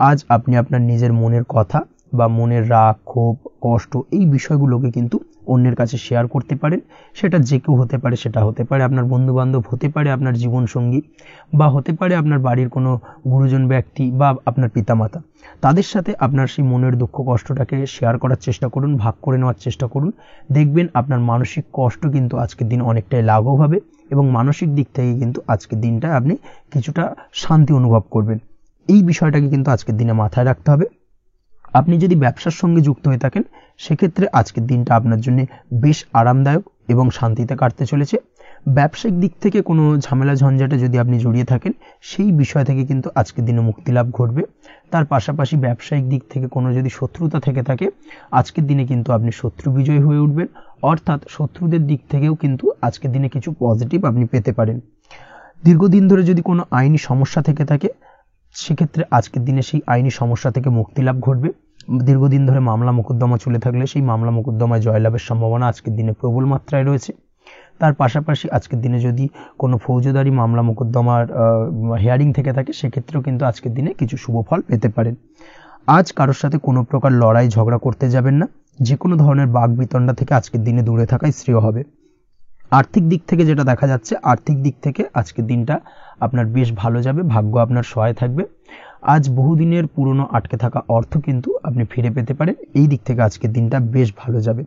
আজ আপনি আপনার নিজের মনের কথা বা মনের রাগ, ক্ষোভ, কষ্ট, এই বিষয়গুলোকে কিন্তু অন্যের কাছে শেয়ার করতে পারেন। সেটা যে কেউ হতে পারে, সেটা হতে পারে আপনার বন্ধুবান্ধব, হতে পারে আপনার জীবনসঙ্গী, বা হতে পারে আপনার বাড়ির কোনো গুরুজন ব্যক্তি বা আপনার পিতামাতা। তাদের সাথে আপনার সেই মনের দুঃখ কষ্টটাকে শেয়ার করার চেষ্টা করুন, ভাগ করে নেওয়ার চেষ্টা করুন। দেখবেন আপনার মানসিক কষ্ট কিন্তু আজকের দিন অনেকটাই লাঘব হবে, এবং মানসিক দিক থেকে কিন্তু আজকের দিনটা আপনি কিছুটা শান্তি অনুভব করবেন। এই বিষয়টাকে কিন্তু আজকের দিনে মাথায় রাখতে হবে। আপনি যদি ব্যবসার সঙ্গে যুক্ত হয়ে থাকেন, সেক্ষেত্রে আজকের দিনটা আপনার জন্য বেশ আরামদায়ক এবং শান্তিতে কাটতে চলেছে। ব্যবসায়িক দিক থেকে কোনো ঝামেলা ঝঞ্ঝাটে যদি আপনি জড়িয়ে থাকেন, সেই বিষয় থেকে কিন্তু আজকের দিনে মুক্তি লাভ ঘটবে। তার পাশাপাশি ব্যবসায়িক দিক থেকে কোনো যদি শত্রুতা থেকে থাকে, আজকের দিনে কিন্তু আপনি শত্রু বিজয় হয়ে উঠবেন, অর্থাৎ শত্রুদের দিক থেকেও কিন্তু আজকের দিনে কিছু পজিটিভ আপনি পেতে পারেন। দীর্ঘদিন ধরে যদি কোনো আইনি সমস্যা থেকে থাকে, সেক্ষেত্রে আজকের দিনে সেই আইনি সমস্যা থেকে মুক্তি লাভ ঘটবে। দীর্ঘদিন ধরে মামলা মোকদ্দমা চলে থাকলে সেই মামলা মোকদ্দমায় জয়লাভের সম্ভাবনা আজকের দিনে প্রবল মাত্রায় রয়েছে। তার পাশাপাশি আজকের দিনে যদি কোনো ফৌজদারি মামলা মোকদ্দমার হিয়ারিং থেকে থাকে, সেক্ষেত্রেও কিন্তু আজকের দিনে কিছু শুভ ফল পেতে পারেন। আজ কারোর সাথে কোনো প্রকার লড়াই ঝগড়া করতে যাবেন না। যে কোনো ধরনের বাক বিতণ্ডা থেকে আজকের দিনে দূরে থাকাই শ্রেয় হবে। আর্থিক দিক থেকে যেটা দেখা যাচ্ছে, আর্থিক দিক থেকে আজকের দিনটা আপনার বেশ ভালো যাবে, ভাগ্য আপনার সহায় থাকবে। আজ বহুদিনের পুরনো আটকে থাকা অর্থ কিন্তু আপনি ফিরে পেতে পারেন। এই দিক থেকে আজকের দিনটা বেশ ভালো যাবে।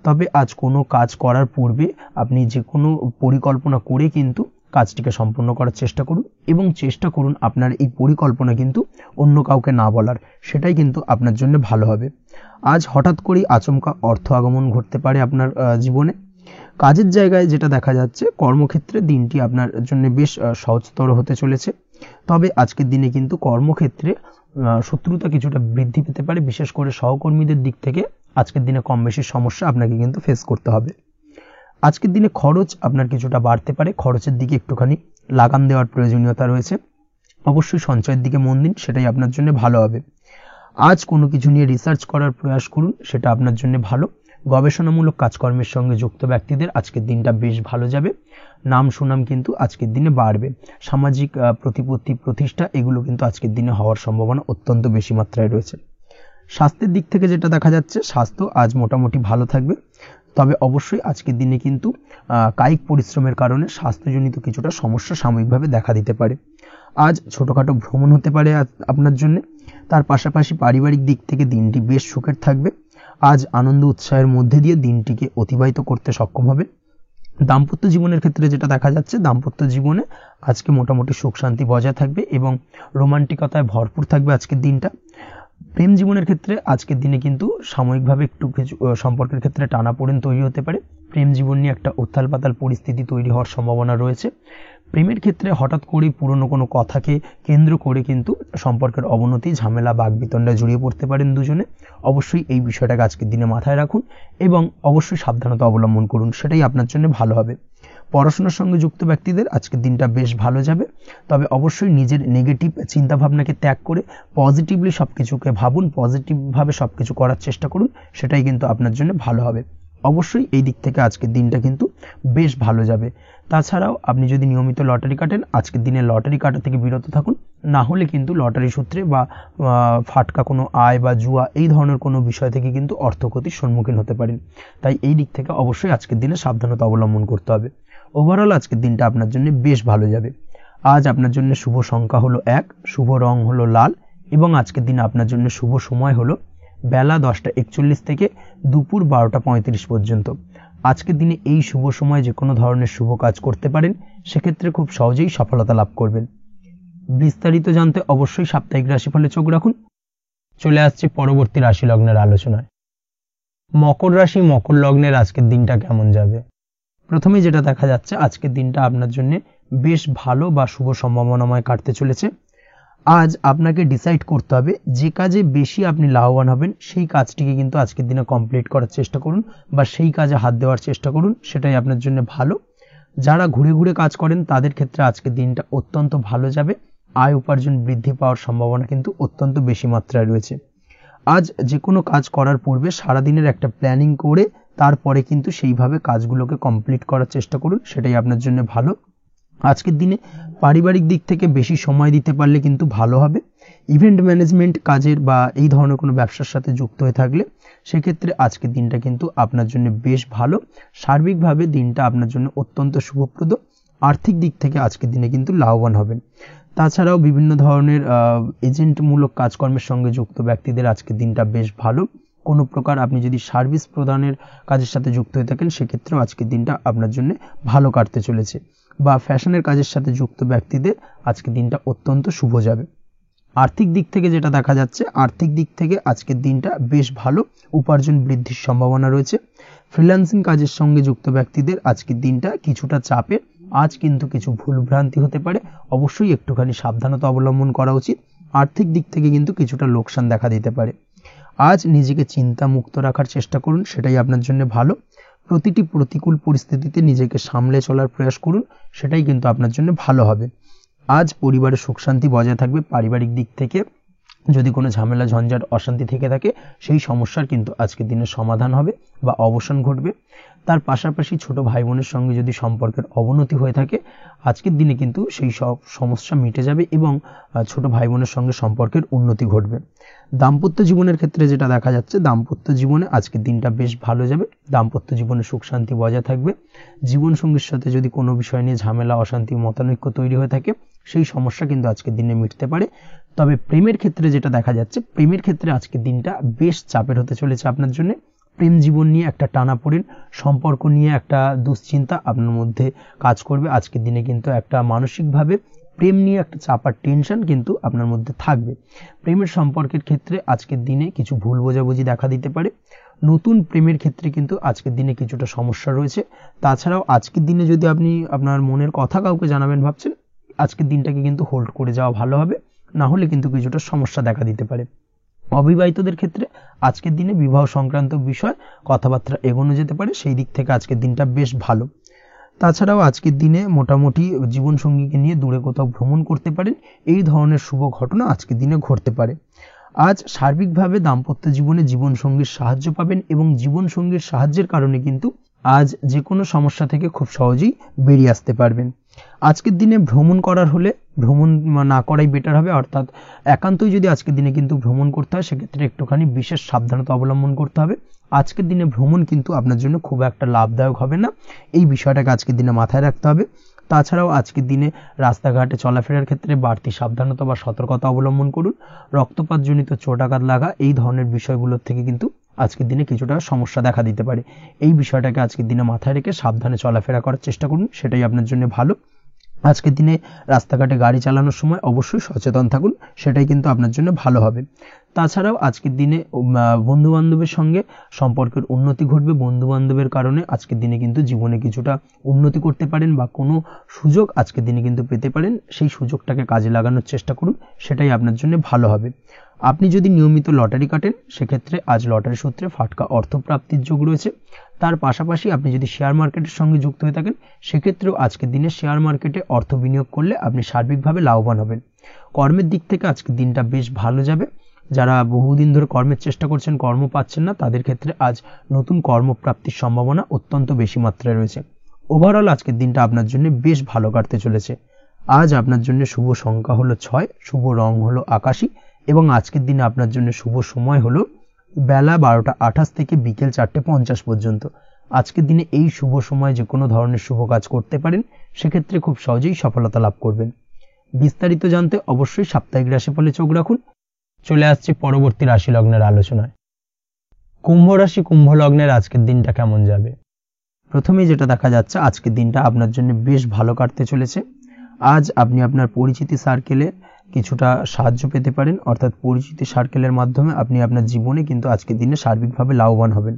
তবে আজ কোনো কাজ করার পূর্বে আপনি যে কোনো পরিকল্পনা করে কিন্তু কাজটিকে সম্পূর্ণ করার চেষ্টা করুন এবং চেষ্টা করুন আপনার এই পরিকল্পনা কিন্তু অন্য কাউকে না বলার, সেটাই কিন্তু আপনার জন্য ভালো হবে। আজ হঠাৎ করেই আচমকা অর্থ আগমন ঘটতে পারে আপনার জীবনে। কাজের জায়গায় যেটা দেখা যাচ্ছে, কর্মক্ষেত্রে দিনটি আপনার জন্য বেশ সহজতর হতে চলেছে। তবে আজকের দিনে কিন্তু কর্মক্ষেত্রে শত্রুতা কিছুটা বৃদ্ধি পেতে পারে, বিশেষ করে সহকর্মীদের দিক থেকে আজকের দিনে কম বেশি সমস্যা আপনাকে কিন্তু ফেস করতে হবে। আজকের দিনে খরচ আপনার কিছুটা বাড়তে পারে, খরচের দিকে একটুখানি লাগাম দেওয়ার প্রয়োজনীয়তা রয়েছে। অবশ্যই সঞ্চয়ের দিকে মন দিন, সেটাই আপনার জন্য ভালো হবে। আজ কোনো কিছু নিয়ে রিসার্চ করার প্রয়াস করুন, সেটা আপনার জন্য ভালো। গবেষণামূলক কাজকর্মের সঙ্গে যুক্ত ব্যক্তিদের আজকের দিনটা বেশ ভালো যাবে। নাম সুনাম কিন্তু আজকের দিনে বাড়বে। সামাজিক প্রতিপত্তি প্রতিষ্ঠা এগুলো কিন্তু আজকের দিনে হওয়ার সম্ভাবনা অত্যন্ত বেশি মাত্রায় রয়েছে। স্বাস্থ্যের দিক থেকে যেটা দেখা যাচ্ছে, স্বাস্থ্য আজ মোটামুটি ভালো থাকবে। তবে অবশ্যই আজকের দিনে কিন্তু কায়িক পরিশ্রমের কারণে স্বাস্থ্যজনিত কিছুটা সমস্যা সাময়িকভাবে দেখা দিতে পারে। আজ ছোটোখাটো ভ্রমণ হতে পারে আপনার জন্য। তার পাশাপাশি পারিবারিক দিক থেকে দিনটি বেশ সুখের থাকবে। আজ আনন্দ উৎসাহের মধ্যে দিয়ে দিনটিকে অতিবাহিত করতে সক্ষম হবে। দাম্পত্য জীবনের ক্ষেত্রে যেটা দেখা যাচ্ছে, দাম্পত্য জীবনে আজকে মোটামুটি সুখ শান্তি বজায় থাকবে এবং রোমান্টিকতায় ভরপুর থাকবে আজকের দিনটা। প্রেম জীবনের ক্ষেত্রে আজকের দিনে কিন্তু সাময়িকভাবে একটু কিছু সম্পর্কের ক্ষেত্রে টানাপোড়েন তৈরি হতে পারে। প্রেম জীবন নিয়ে একটা উত্তাল পাতাল পরিস্থিতি তৈরি হওয়ার সম্ভাবনা রয়েছে। প্রেমের ক্ষেত্রে হঠাৎ করেই পুরনো কোনো কথাকে কেন্দ্র করে কিন্তু সম্পর্কের অবনতি, ঝামেলা, বাগবিতণ্ডায় জড়িয়ে পড়তে পারেন দুজনে। অবশ্যই এই বিষয়টাকে আজকের দিনে মাথায় রাখুন এবং অবশ্যই সাবধানতা অবলম্বন করুন, সেটাই আপনার জন্য ভালো হবে। পড়াশোনার সঙ্গে যুক্ত ব্যক্তিদের আজকের দিনটা বেশ ভালো যাবে। তবে অবশ্যই নিজের নেগেটিভ চিন্তাভাবনাকে ত্যাগ করে পজিটিভলি সব কিছুকে ভাবুন, পজিটিভভাবে সব কিছু করার চেষ্টা করুন, সেটাই কিন্তু আপনার জন্য ভালো হবে। অবশ্যই এই দিক থেকে আজকের দিনটা কিন্তু বেশ ভালো যাবে। তাছাড়াও আপনি যদি নিয়মিত লটারি কাটেন, আজকের দিনে লটারি কাটা থেকে বিরত থাকুন। না হলে কিন্তু লটারি সূত্রে বা ফাটকা কোনো আয় বা জুয়া এই ধরনের কোনো বিষয় থেকে কিন্তু অর্থক্ষতির সম্মুখীন হতে পারেন। তাই এই দিক থেকে অবশ্যই আজকের দিনে সাবধানতা অবলম্বন করতে হবে। ওভারঅল আজকের দিনটা আপনার জন্য বেশ ভালো যাবে। আজ আপনার জন্য শুভ সংখ্যা হলো 1, শুভ রং হলো লাল এবং আজকের দিনে আপনার জন্য শুভ সময় হলো বেলা 10:41 থেকে দুপুর 12:35 পর্যন্ত। আজকের দিনে এই শুভ সময় যে কোনো ধরনের শুভ কাজ করতে পারেন, সেক্ষেত্রে খুব সহজেই সফলতা লাভ করবেন। বিস্তারিত জানতে অবশ্যই সাপ্তাহিক রাশিফলে চোখ রাখুন। চলে আসছে পরবর্তী রাশি লগ্নের আলোচনায়। মকর রাশি, মকর লগ্নের আজকের দিনটা কেমন যাবে? প্রথমে যেটা দেখা যাচ্ছে, আজকের দিনটা আপনার জন্য বেশ ভালো বা শুভ সম্ভাবনাময় কাটতে চলেছে। আজ আপনাকে ডিসাইড করতে হবে যে কাজে বেশি আপনি লাভবান হবেন সেই কাজটিকে কিন্তু আজকের দিনে কমপ্লিট করার চেষ্টা করুন বা সেই কাজে হাত দেওয়ার চেষ্টা করুন, সেটাই আপনার জন্য ভালো। যারা ঘুরে ঘুরে কাজ করেন তাদের ক্ষেত্রে আজকের দিনটা অত্যন্ত ভালো যাবে। আয় উপার্জন বৃদ্ধি পাওয়ার সম্ভাবনা কিন্তু অত্যন্ত বেশি মাত্রায় রয়েছে। আজ যে কোনো কাজ করার পূর্বে সারাদিনের একটা প্ল্যানিং করে তারপরে কিন্তু সেইভাবে কাজগুলোকে কমপ্লিট করার চেষ্টা করুন, সেটাই আপনার জন্য ভালো। আজকের দিনে পারিবারিক দিক থেকে বেশি সময় দিতে পারলে কিন্তু ভালো হবে। ইভেন্ট ম্যানেজমেন্ট কাজের বা এই ধরনের কোনো ব্যবসার সাথে যুক্ত হয়ে থাকলে সেক্ষেত্রে আজকের দিনটা কিন্তু আপনার জন্য বেশ ভালো। সার্বিকভাবে দিনটা আপনার জন্য অত্যন্ত শুভপ্রদ। আর্থিক দিক থেকে আজকের দিনে কিন্তু লাভবান হবেন। তাছাড়াও বিভিন্ন ধরনের এজেন্টমূলক কাজকর্মের সঙ্গে যুক্ত ব্যক্তিদের আজকের দিনটা বেশ ভালো। কোনো প্রকার আপনি যদি সার্ভিস প্রদানের কাজের সাথে যুক্ত হয়ে থাকেন, সেক্ষেত্রেও আজকের দিনটা আপনার জন্য ভালো কাটতে চলেছে। বা ফ্যাশনের কাজের সাথে যুক্ত ব্যক্তিদের আজকের দিনটা অত্যন্ত শুভ যাবে। আর্থিক দিক থেকে যেটা দেখা যাচ্ছে, আর্থিক দিক থেকে আজকের দিনটা বেশ ভালো, উপার্জন বৃদ্ধির সম্ভাবনা রয়েছে। ফ্রিল্যান্সিং কাজের সঙ্গে যুক্ত ব্যক্তিদের আজকের দিনটা কিছুটা চাপের। আজ কিন্তু কিছু ভুলভ্রান্তি হতে পারে, অবশ্যই একটুখানি সাবধানতা অবলম্বন করা উচিত। আর্থিক দিক থেকে কিন্তু কিছুটা লোকসান দেখা দিতে পারে। আজ নিজেকে চিন্তা মুক্ত রাখার চেষ্টা করুন, সেটাই আপনার জন্য ভালো। প্রতিটি প্রতিকূল পরিস্থিতিতে নিজেকে সামলে চলার প্রয়াস করুন, সেটাই কিন্তু আপনার জন্য ভালো হবে। আজ পরিবারের সুখ শান্তি বজায় থাকবে। পারিবারিক দিক থেকে যদি কোনো ঝামেলা ঝঞ্ঝাট অশান্তি থেকে থাকে, সেই সমস্যার কিন্তু আজকের দিনে সমাধান হবে বা অবসান ঘটবে। তার পাশাপাশি ছোট ভাই বোনের সঙ্গে যদি সম্পর্কের অবনতি হয়ে থাকে, আজকের দিনে কিন্তু সেই সব সমস্যা মিটে যাবে এবং ছোট ভাই বোনের সঙ্গে সম্পর্কের উন্নতি ঘটবে। দাম্পত্য জীবনের ক্ষেত্রে যেটা দেখা যাচ্ছে, দাম্পত্য জীবনে আজকের দিনটা বেশ ভালো যাবে। দাম্পত্য জীবনে সুখ শান্তি বজায় থাকবে। জীবনসঙ্গীর সাথে যদি কোনো বিষয় নিয়ে ঝামেলা অশান্তি মতানৈক্য তৈরি হয়ে থাকে, সেই সমস্যা কিন্তু আজকের দিনে মিটতে পারে। তবে প্রেমের ক্ষেত্রে যেটা দেখা যাচ্ছে, প্রেমের ক্ষেত্রে আজকের দিনটা বেশ চাপের হতে চলেছে আপনার জন্য। প্রেম জীবন নিয়ে একটা টানাপোড়েন, সম্পর্ক নিয়ে একটা দুশ্চিন্তা আপনার মধ্যে কাজ করবে। আজকের দিনে কিন্তু একটা মানসিকভাবে প্রেম নিয়ে একটা চাপার টেনশন কিন্তু আপনার মধ্যে থাকবে। প্রেমের সম্পর্কের ক্ষেত্রে আজকের দিনে কিছু ভুল বোঝাবুঝি দেখা দিতে পারে। নতুন প্রেমের ক্ষেত্রে কিন্তু আজকের দিনে কিছুটা সমস্যা রয়েছে। তাছাড়াও আজকের দিনে যদি আপনি আপনার মনের কথা কাউকে জানাবেন ভাবছেন, আজকের দিনটাকে কিন্তু হোল্ড করে যাওয়া ভালো হবে, না হলে কিন্তু কিছুটা সমস্যা দেখা দিতে পারে। অবিবাহিতদের ক্ষেত্রে আজকের দিনে বিবাহ সংক্রান্ত বিষয় কথাবার্তা এগোনো যেতে পারে, সেই দিক থেকে আজকের দিনটা বেশ ভালো। তাছাড়াও আজকের দিনে মোটামুটি জীবনসঙ্গীকে নিয়ে দূরে কোথাও ভ্রমণ করতে পারেন, এই ধরনের শুভ ঘটনা আজকের দিনে ঘটতে পারে। আজ সার্বিকভাবে দাম্পত্য জীবনে জীবনসঙ্গীর সাহায্য পাবেন এবং জীবনসঙ্গীর সাহায্যের কারণে কিন্তু আজ যে কোনো সমস্যা থেকে খুব সহজেই বেরিয়ে আসতে পারবেন। আজকের দিনে ভ্রমণ করার হলে ভ্রমণ না করাই বেটার হবে, অর্থাৎ একান্তই যদি আজকের দিনে কিন্তু ভ্রমণ করতে হয় সেক্ষেত্রে একটুখানি বিশেষ সাবধানতা অবলম্বন করতে হবে। আজকের দিনে ভ্রমণ কিন্তু আপনার জন্য খুব একটা লাভদায়ক হবে না, এই বিষয়টাকে আজকের দিনে মাথায় রাখতে হবে। তাছাড়াও আজকের দিনে রাস্তাঘাটে চলাফেরার ক্ষেত্রে বাড়তি সাবধানতা বা সতর্কতা অবলম্বন করুন। রক্তপাতজনিত চোটাঘাত লাগা এই ধরনের বিষয়গুলোর থেকে কিন্তু আজকের দিনে কিছুটা সমস্যা দেখা দিতে পারে। এই বিষয়টাকে আজকের দিনে মাথায় রেখে সাবধানে চলাফেরা করার চেষ্টা করুন, সেটাই আপনার জন্য ভালো। আজকের দিনে রাস্তাঘাটে গাড়ি চালানোর সময় অবশ্যই সচেতন থাকুন, সেটাই কিন্তু আপনার জন্য ভালো হবে। তাছাড়াও আজকের দিনে বন্ধু বান্ধবের সঙ্গে সম্পর্কের উন্নতি ঘটবে। বন্ধু বান্ধবের কারণে আজকের দিনে কিন্তু জীবনে কিছুটা উন্নতি করতে পারেন বা কোনো সুযোগ আজকের দিনে কিন্তু পেতে পারেন, সেই সুযোগটাকে কাজে লাগানোর চেষ্টা করুন, সেটাই আপনার জন্য ভালো হবে। আপনি যদি নিয়মিত লটারি কাটেন সেক্ষেত্রে আজ লটারি সূত্রে ফাটকা অর্থপ্রাপ্তির যোগ রয়েছে। তার পাশাপাশি আপনি যদি শেয়ার মার্কেটের সঙ্গে যুক্ত হয়ে থাকেন সেক্ষেত্রেও আজকের দিনে শেয়ার মার্কেটে অর্থ বিনিয়োগ করলে আপনি সার্বিকভাবে লাভবান হবেন। কর্মের দিক থেকে আজকের দিনটা বেশ ভালো যাবে। যারা বহুদিন ধরে কর্মের চেষ্টা করছেন, কর্ম পাচ্ছেন না, তাদের ক্ষেত্রে আজ নতুন কর্মপ্রাপ্তির সম্ভাবনা অত্যন্ত বেশি মাত্রায় রয়েছে। ওভারঅল আজকের দিনটা আপনার জন্য বেশ ভালো কাটতে চলেছে। আজ আপনার জন্য শুভ সংখ্যা হলো 6, শুভ রং হলো আকাশী এবং আজকের দিনে আপনার জন্য শুভ সময় হলো বেলা 12টা 28 থেকে বিকেল 4টা 50 পর্যন্ত। আজকের দিনে এই শুভ সময় যে কোনো ধরনের শুভ কাজ করতে পারেন, সেক্ষেত্রে খুব সহজেই সফলতা লাভ করবেন। বিস্তারিত জানতে অবশ্যই সাপ্তাহিক রাশিফলে চোখ রাখুন। চলে আসছি পরবর্তী রাশি লগ্নের আলোচনায়। কুম্ভ রাশি কুম্ভ লগ্নের আজকের দিনটা কেমন যাবে? প্রথমেই যেটা দেখা যাচ্ছে আজকের দিনটা আপনার জন্য বেশ ভালো কাটতে চলেছে। আজ আপনি আপনার পরিচিতি সার্কেলে কিছুটা সাহায্য পেতে পারেন, অর্থাৎ পরিচিতি সার্কেলের মাধ্যমে আপনি আপনার জীবনে কিন্তু আজকের দিনে সার্বিকভাবে লাভবান হবেন।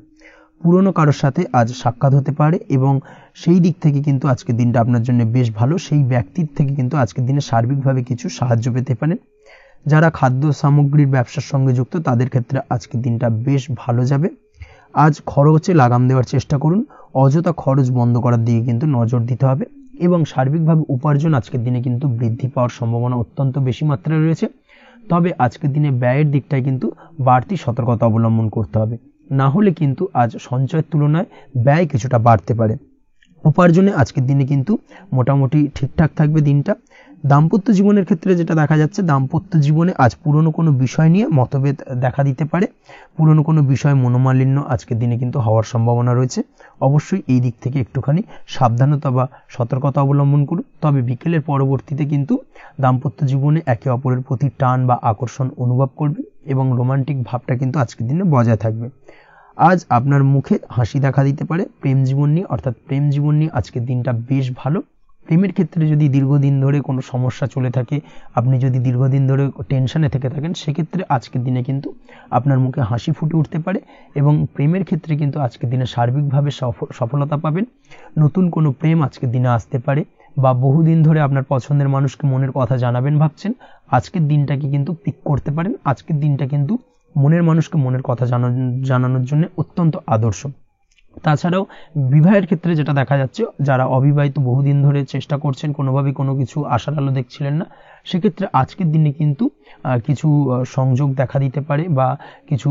পুরনো কারোর সাথে আজ সাক্ষাৎ হতে পারে এবং সেই দিক থেকে কিন্তু আজকের দিনটা আপনার জন্য বেশ ভালো। সেই ব্যক্তির থেকে কিন্তু আজকের দিনে সার্বিকভাবে কিছু সাহায্য পেতে পারেন। যারা খাদ্য সামগ্রীর ব্যবসার সঙ্গে যুক্ত তাদের ক্ষেত্রে আজকের দিনটা বেশ ভালো যাবে। আজ খরচে লাগাম দেওয়ার চেষ্টা করুন, অযথা খরচ বন্ধ করার দিকে কিন্তু নজর দিতে হবে এবং সার্বিকভাবে উপার্জন আজকের দিনে কিন্তু বৃদ্ধি পাওয়ার সম্ভাবনা অত্যন্ত বেশি মাত্রায় রয়েছে। তবে আজকের দিনে ব্যয়ের দিকটায় কিন্তু বাড়তি সতর্কতা অবলম্বন করতে হবে, না হলে কিন্তু আজ সঞ্চয়ের তুলনায় ব্যয় কিছুটা বাড়তে পারে। উপার্জনে আজকের দিনে কিন্তু মোটামুটি ঠিকঠাক থাকবে দিনটা। দাম্পত্য জীবনের ক্ষেত্রে যেটা দেখা যাচ্ছে, দাম্পত্য জীবনে আজ পুরনো কোনো বিষয় নিয়ে মতভেদ দেখা দিতে পারে, পুরনো কোনো বিষয় মনোমালিন্য আজকের দিনে কিন্তু হওয়ার সম্ভাবনা রয়েছে। অবশ্যই এই দিক থেকে একটুখানি সাবধানতা বা সতর্কতা অবলম্বন করুন। তবে বিকেলের পরবর্তীতে কিন্তু দাম্পত্য জীবনে একে অপরের প্রতি টান বা আকর্ষণ অনুভব করবে এবং রোমান্টিক ভাবটা কিন্তু আজকের দিনে বজায় থাকবে। আজ আপনার মুখে হাসি দেখা দিতে পারে। প্রেম জীবন নিয়ে অর্থাৎ প্রেম জীবন নিয়ে আজকের দিনটা বেশ ভালো। প্রেমের ক্ষেত্রে যদি দীর্ঘদিন ধরে কোনো সমস্যা চলে থাকে, আপনি যদি দীর্ঘদিন ধরে টেনশনে থেকে থাকেন, সেক্ষেত্রে আজকের দিনে কিন্তু আপনার মুখে হাসি ফুটে উঠতে পারে এবং প্রেমের ক্ষেত্রে কিন্তু আজকের দিনে সার্বিকভাবে সফলতা পাবেন। নতুন কোনো প্রেম আজকের দিনে আসতে পারে বা বহুদিন ধরে আপনার পছন্দের মানুষকে মনের কথা জানাবেন ভাবছেন, আজকের দিনটাকে কিন্তু পিক করতে পারেন। আজকের দিনটা কিন্তু মনের মানুষকে মনের কথা জানানোর জন্য অত্যন্ত আদর্শ। তাছাড়াও বিবাহের ক্ষেত্রে যেটা দেখা যাচ্ছে, যারা অবিবাহিত বহুদিন ধরে চেষ্টা করছেন, কোনোভাবে কোনো কিছু আশার আলো দেখছিলেন না, সেক্ষেত্রে আজকের দিনে কিন্তু কিছু সংযোগ দেখা দিতে পারে বা কিছু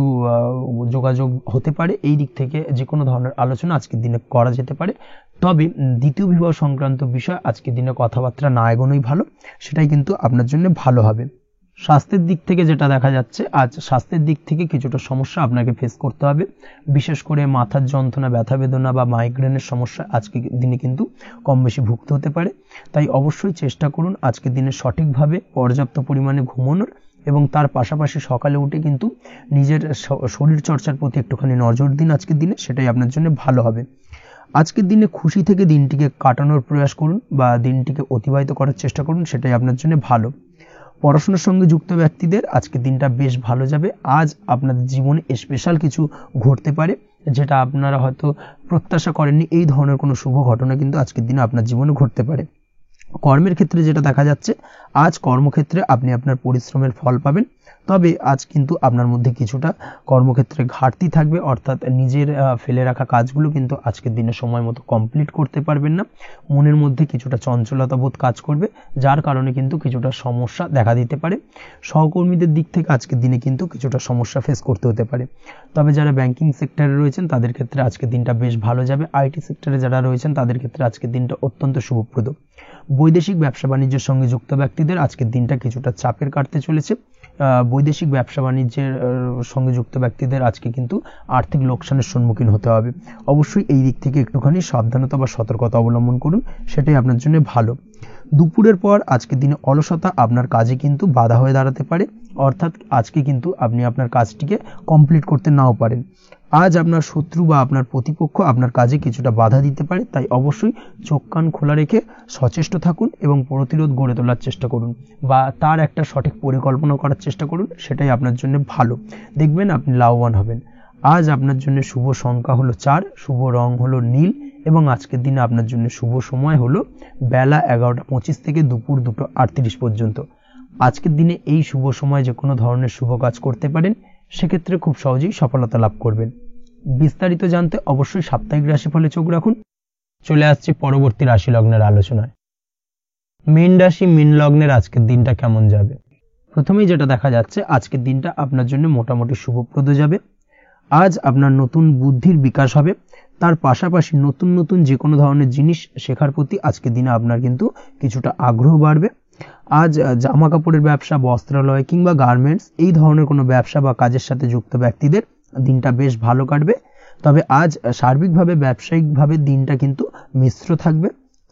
যোগাযোগ হতে পারে। এই দিক থেকে যে কোনো ধরনের আলোচনা আজকের দিনে করা যেতে পারে। তবে দ্বিতীয় বিবাহ সংক্রান্ত বিষয় আজকের দিনে কথাবার্তা না এগোনোই ভালো, সেটাই কিন্তু আপনার জন্য ভালো হবে। স্বাস্থ্যের দিক থেকে যেটা দেখা যাচ্ছে, আজ স্বাস্থ্যের দিক থেকে কিছুটা সমস্যা আপনাকে ফেস করতে হবে। বিশেষ করে মাথার যন্ত্রণা, ব্যথা বেদনা বা মাইগ্রেনের সমস্যা আজকের দিনে কিন্তু কম বেশি ভুগতে হতে পারে। তাই অবশ্যই চেষ্টা করুন আজকের দিনে সঠিকভাবে পর্যাপ্ত পরিমাণে ঘুমানোর এবং তার পাশাপাশি সকালে উঠে কিন্তু নিজের শরীর চর্চার প্রতি একটুখানি নজর দিন আজকের দিনে, সেটাই আপনার জন্য ভালো হবে। আজকের দিনে খুশি থেকে দিনটিকে কাটানোর প্রয়াস করুন বা দিনটিকে অতিবাহিত করার চেষ্টা করুন, সেটাই আপনার জন্য ভালো। পড়াশোনার সঙ্গে যুক্ত ব্যক্তিদের আজকের দিনটা বেশ ভালো যাবে। আজ আপনাদের জীবনে স্পেশাল কিছু ঘটতে পারে যেটা আপনারা হয়তো প্রত্যাশা করেননি, এই ধরনের কোনো শুভ ঘটনা কিন্তু আজকের দিনে আপনার জীবনে ঘটতে পারে। কর্মের ক্ষেত্রে যেটা দেখা যাচ্ছে, আজ কর্মক্ষেত্রে আপনি আপনার পরিশ্রমের ফল পাবেন, তবে আজ কিন্তু আপনার মধ্যে কিছুটা কর্মক্ষেত্রে ঘাটতি থাকবে, অর্থাৎ নিজের ফেলে রাখা কাজগুলো কিন্তু আজকের দিনে সময় মতো কমপ্লিট করতে পারবেন না। মনের মধ্যে কিছুটা চঞ্চলতা বোধ কাজ করবে, যার কারণে কিন্তু কিছুটা সমস্যা দেখা দিতে পারে। সহকর্মীদের দিক থেকে আজকের দিনে কিন্তু কিছুটা সমস্যা ফেস করতে হতে পারে। তবে যারা ব্যাংকিং সেক্টরে রয়েছেন তাদের ক্ষেত্রে আজকের দিনটা বেশ ভালো যাবে। আইটি সেক্টরে যারা রয়েছেন তাদের ক্ষেত্রে আজকের দিনটা অত্যন্ত শুভপ্রদ। বৈদেশিক ব্যবসা বাণিজ্যের সঙ্গে যুক্ত ব্যক্তিদের আজকের দিনটা কিছুটা চাপের কাটতে চলেছে। বৈদেশিক ব্যবসা বাণিজ্যের সঙ্গে যুক্ত ব্যক্তিদের আজকে কিন্তু আর্থিক লোকসানের সম্মুখীন হতে হবে। অবশ্যই এই দিক থেকে একটুখানি সাবধানতা বা সতর্কতা অবলম্বন করুন, সেটাই আপনার জন্য ভালো। দুপুরের পর আজকের দিনে অলসতা আপনার কাজে কিন্তু বাধা হয়ে দাঁড়াতে পারে, অর্থাৎ আজকে কিন্তু আপনি আপনার কাজটিকে কমপ্লিট করতে নাও পারেন। আজ আপনার শত্রু বা আপনার প্রতিপক্ষ আপনার কাজে কিছুটা বাধা দিতে পারে, তাই অবশ্যই চোখ কান খোলা রেখে সচেষ্ট থাকুন এবং প্রতিরোধ গড়ে তোলার চেষ্টা করুন বা তার একটা সঠিক পরিকল্পনা করার চেষ্টা করুন, সেটাই আপনার জন্য ভালো। দেখবেন আপনি লাভবান হবেন। আজ আপনার জন্য শুভ সংখ্যা হলো 4, শুভ রং হলো নীল এবং আজকের দিনে আপনার জন্য শুভ সময় হলো বেলা 11:25 থেকে দুপুর 2:38 পর্যন্ত। আজকের দিনে এই শুভ সময় যে কোনো ধরনের শুভ কাজ করতে পারেন, সেক্ষেত্রে খুব সহজেই সফলতা লাভ করবেন। বিস্তারিত জানতে অবশ্যই সাপ্তাহিক রাশিফলে চোখ রাখুন। চলে আসছে পরবর্তী রাশি লগ্নের আলোচনায়। মীন রাশি মীন লগ্নের আজকের দিনটা কেমন যাবে? প্রথমেই যেটা দেখা যাচ্ছে, আজকের দিনটা আপনার জন্য মোটামুটি শুভপ্রদ যাবে। আজ আপনার নতুন বুদ্ধির বিকাশ হবে, তার পাশাপাশি নতুন নতুন যে কোনো ধরনের জিনিস শেখার প্রতি আজকের দিনে আপনার কিন্তু কিছুটা আগ্রহ বাড়বে। আজ জামা কাপড়ের ব্যবসা, বস্ত্রালয় কিংবা গার্মেন্টস এই ধরনের কোনো ব্যবসা বা কাজের সাথে যুক্ত ব্যক্তিদের দিনটা বেশ ভালো কাটবে। তবে আজ সার্বিকভাবে ব্যবসায়িকভাবে দিনটা কিন্তু মিশ্র থাকবে,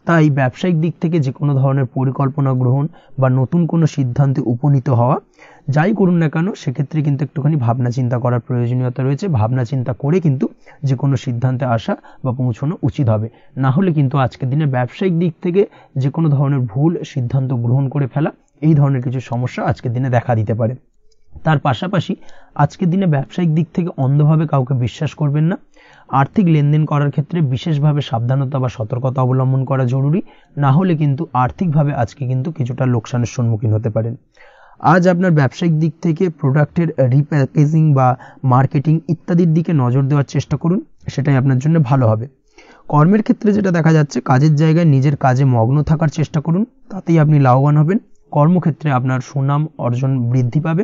তাই ব্যবসায়িক দিক থেকে যে কোনো ধরনের পরিকল্পনা গ্রহণ বা নতুন কোনো সিদ্ধান্তে উপনীত হওয়া, যাই করুন না কেন সেক্ষেত্রে কিন্তু একটুখানি ভাবনা চিন্তা করার প্রয়োজনীয়তা রয়েছে। ভাবনা চিন্তা করে কিন্তু যে কোনো সিদ্ধান্তে আসা বা পৌঁছানো উচিত হবে, না হলে কিন্তু আজকের দিনে ব্যবসায়িক দিক থেকে যে কোনো ধরনের ভুল সিদ্ধান্ত গ্রহণ করে ফেলা, এই ধরনের কিছু সমস্যা আজকের দিনে দেখা দিতে পারে। তার পাশাপাশি আজকের দিনে ব্যবসায়িক দিক থেকে অন্ধভাবে কাউকে বিশ্বাস করবেন না। আর্থিক লেনদেন করার ক্ষেত্রে বিশেষভাবে সাবধানতা বা সতর্কতা অবলম্বন করা জরুরি, না হলে কিন্তু আর্থিকভাবে আজকে কিন্তু কিছুটা লোকসানের সম্মুখীন হতে পারেন। আজ আপনার ব্যবসায়িক দিক থেকে প্রোডাক্টের রিপ্যাকেজিং বা মার্কেটিং ইত্যাদির দিকে নজর দেওয়ার চেষ্টা করুন, সেটাই আপনার জন্য ভালো হবে। কর্মের ক্ষেত্রে যেটা দেখা যাচ্ছে, কাজের জায়গায় নিজের কাজে মগ্ন থাকার চেষ্টা করুন, তাতেই আপনি লাভবান হবেন। কর্মক্ষেত্রে আপনার সুনাম অর্জন বৃদ্ধি পাবে,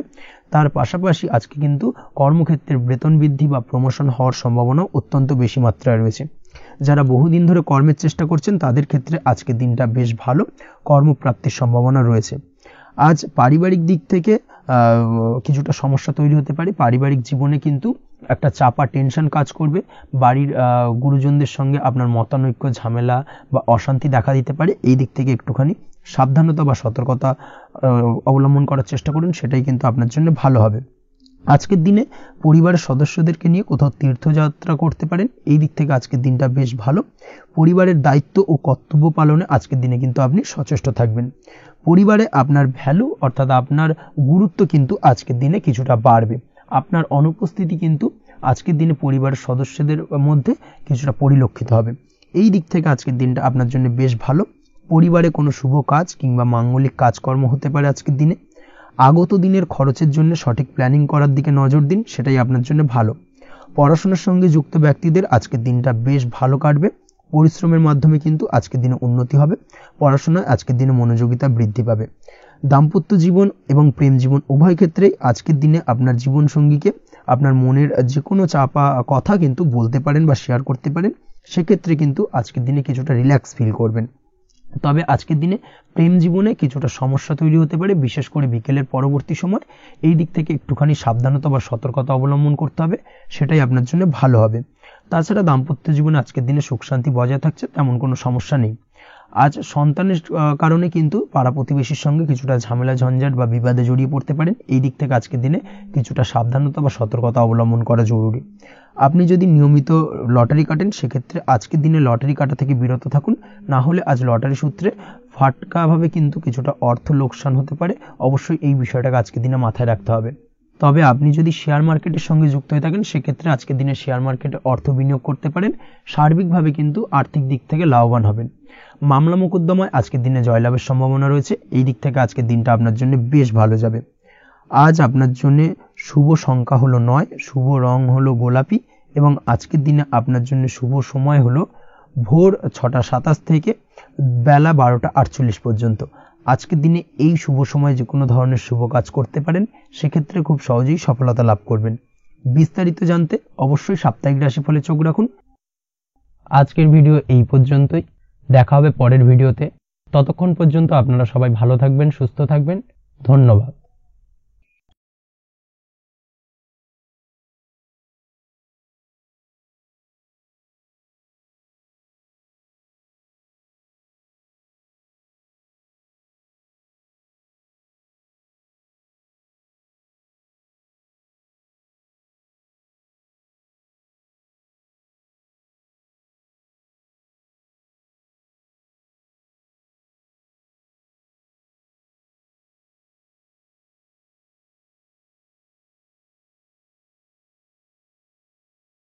তার পাশাপাশি আজকে কিন্তু কর্মক্ষেত্রের বেতন বৃদ্ধি বা প্রমোশন হওয়ার সম্ভাবনাও অত্যন্ত বেশি মাত্রায় রয়েছে। যারা বহুদিন ধরে কর্মের চেষ্টা করছেন তাদের ক্ষেত্রে আজকের দিনটা বেশ ভালো, কর্মপ্রাপ্তির সম্ভাবনা রয়েছে। আজ পারিবারিক দিক থেকে কিছুটা সমস্যা তৈরি হতে পারে। পারিবারিক জীবনে কিন্তু একটা চাপা টেনশন কাজ করবে। বাড়ির গুরুজনদের সঙ্গে আপনার মতানৈক্য, ঝামেলা বা অশান্তি দেখা দিতে পারে। এই দিক থেকে একটুখানি সাবধানতা বা সতর্কতা অবলম্বন করার চেষ্টা করুন, সেটাই কিন্তু আপনার জন্য ভালো হবে। আজকের দিনে পরিবারের সদস্যদেরকে নিয়ে কোথাও তীর্থযাত্রা করতে পারেন, এই দিক থেকে আজকের দিনটা বেশ ভালো। পরিবারের দায়িত্ব ও কর্তব্য পালনে আজকের দিনে কিন্তু আপনি সচেষ্ট থাকবেন। পরিবারে আপনার ভ্যালু অর্থাৎ আপনার গুরুত্ব কিন্তু আজকের দিনে কিছুটা বাড়বে। আপনার অনুপস্থিতি কিন্তু আজকের দিনে পরিবারের সদস্যদের মধ্যে কিছুটা পরিলক্ষিত হবে। এই দিক থেকে আজকের দিনটা আপনার জন্য বেশ ভালো। পরিবারে কোনো শুভ কাজ কিংবা মাঙ্গলিক কাজকর্ম হতে পারে আজকের দিনে। আগত দিনের খরচের জন্য সঠিক প্ল্যানিং করার দিকে নজর দিন, সেটাই আপনার জন্য ভালো। পড়াশোনার সঙ্গে যুক্ত ব্যক্তিদের আজকের দিনটা বেশ ভালো কাটবে। পরিশ্রমের মাধ্যমে কিন্তু আজকের দিনে উন্নতি হবে। পড়াশোনায় আজকের দিনে মনোযোগিতা বৃদ্ধি পাবে। দাম্পত্য জীবন এবং প্রেম জীবন উভয় ক্ষেত্রেই আজকের দিনে আপনার জীবন সঙ্গীকে আপনার মনের যে কোনো চাপা কথা কিন্তু বলতে পারেন বা শেয়ার করতে পারেন। সেক্ষেত্রে কিন্তু আজকের দিনে কিছুটা রিল্যাক্স ফিল করবেন। তবে আজকের দিনে প্রেম জীবনে কিছুটা সমস্যা তৈরি হতে পারে, বিশেষ করে বিকেলের পরবর্তী সময়। এই দিক থেকে একটুখানি সাবধানতা বা সতর্কতা অবলম্বন করতে হবে, সেটাই আপনার জন্য ভালো হবে। তাছাড়া দাম্পত্য জীবনে আজকের দিনে সুখ শান্তি বজায় থাকছে, তেমন কোনো সমস্যা নেই। আজ সন্তানের কারণে কিন্তু পাড়া প্রতিবেশীর সঙ্গে কিছুটা ঝামেলা ঝঞ্ঝাট বা বিবাদে জড়িয়ে পড়তে পারেন। এই দিক থেকে আজকের দিনে কিছুটা সাবধানতা বা সতর্কতা অবলম্বন করা জরুরি। আপনি যদি নিয়মিত লটারি কাটেন সেক্ষেত্রে আজকের দিনে লটারি কাটা থেকে বিরত থাকুন, না হলে আজ লটারি সূত্রে ফাটকাভাবে কিন্তু কিছুটা অর্থ লোকসান হতে পারে। অবশ্যই এই বিষয়টাকে আজকের দিনে মাথায় রাখতে হবে। তবে আপনি যদি শেয়ার মার্কেটের সঙ্গে যুক্ত হয়ে থাকেন সেক্ষেত্রে আজকের দিনে শেয়ার মার্কেটে অর্থ বিনিয়োগ করতে পারেন, সার্বিকভাবে কিন্তু আর্থিক দিক থেকে লাভবান হবেন। মামলা মোকদ্দমায় আজকের দিনে জয়লাভের সম্ভাবনা রয়েছে। এই দিক থেকে আজকের দিনটা আপনার জন্য বেশ ভালো যাবে। আজ আপনার জন্য শুভ সংখ্যা হলো 9, শুভ রং হলো গোলাপি এবং আজকের দিনে আপনার জন্য শুভ সময় হলো ভোর 6টা 27 থেকে বেলা 12টা 48 পর্যন্ত। আজকের দিনে এই শুভ সময় যে কোনো ধরনের শুভ কাজ করতে পারেন, সেক্ষেত্রে খুব সহজেই সফলতা লাভ করবেন। বিস্তারিত জানতে অবশ্যই সাপ্তাহিক রাশিফলে চোখ রাখুন। আজকের ভিডিও এই পর্যন্তই, দেখা হবে পরের ভিডিওতে। ততক্ষণ পর্যন্ত আপনারা সবাই ভালো থাকবেন, সুস্থ থাকবেন। ধন্যবাদ।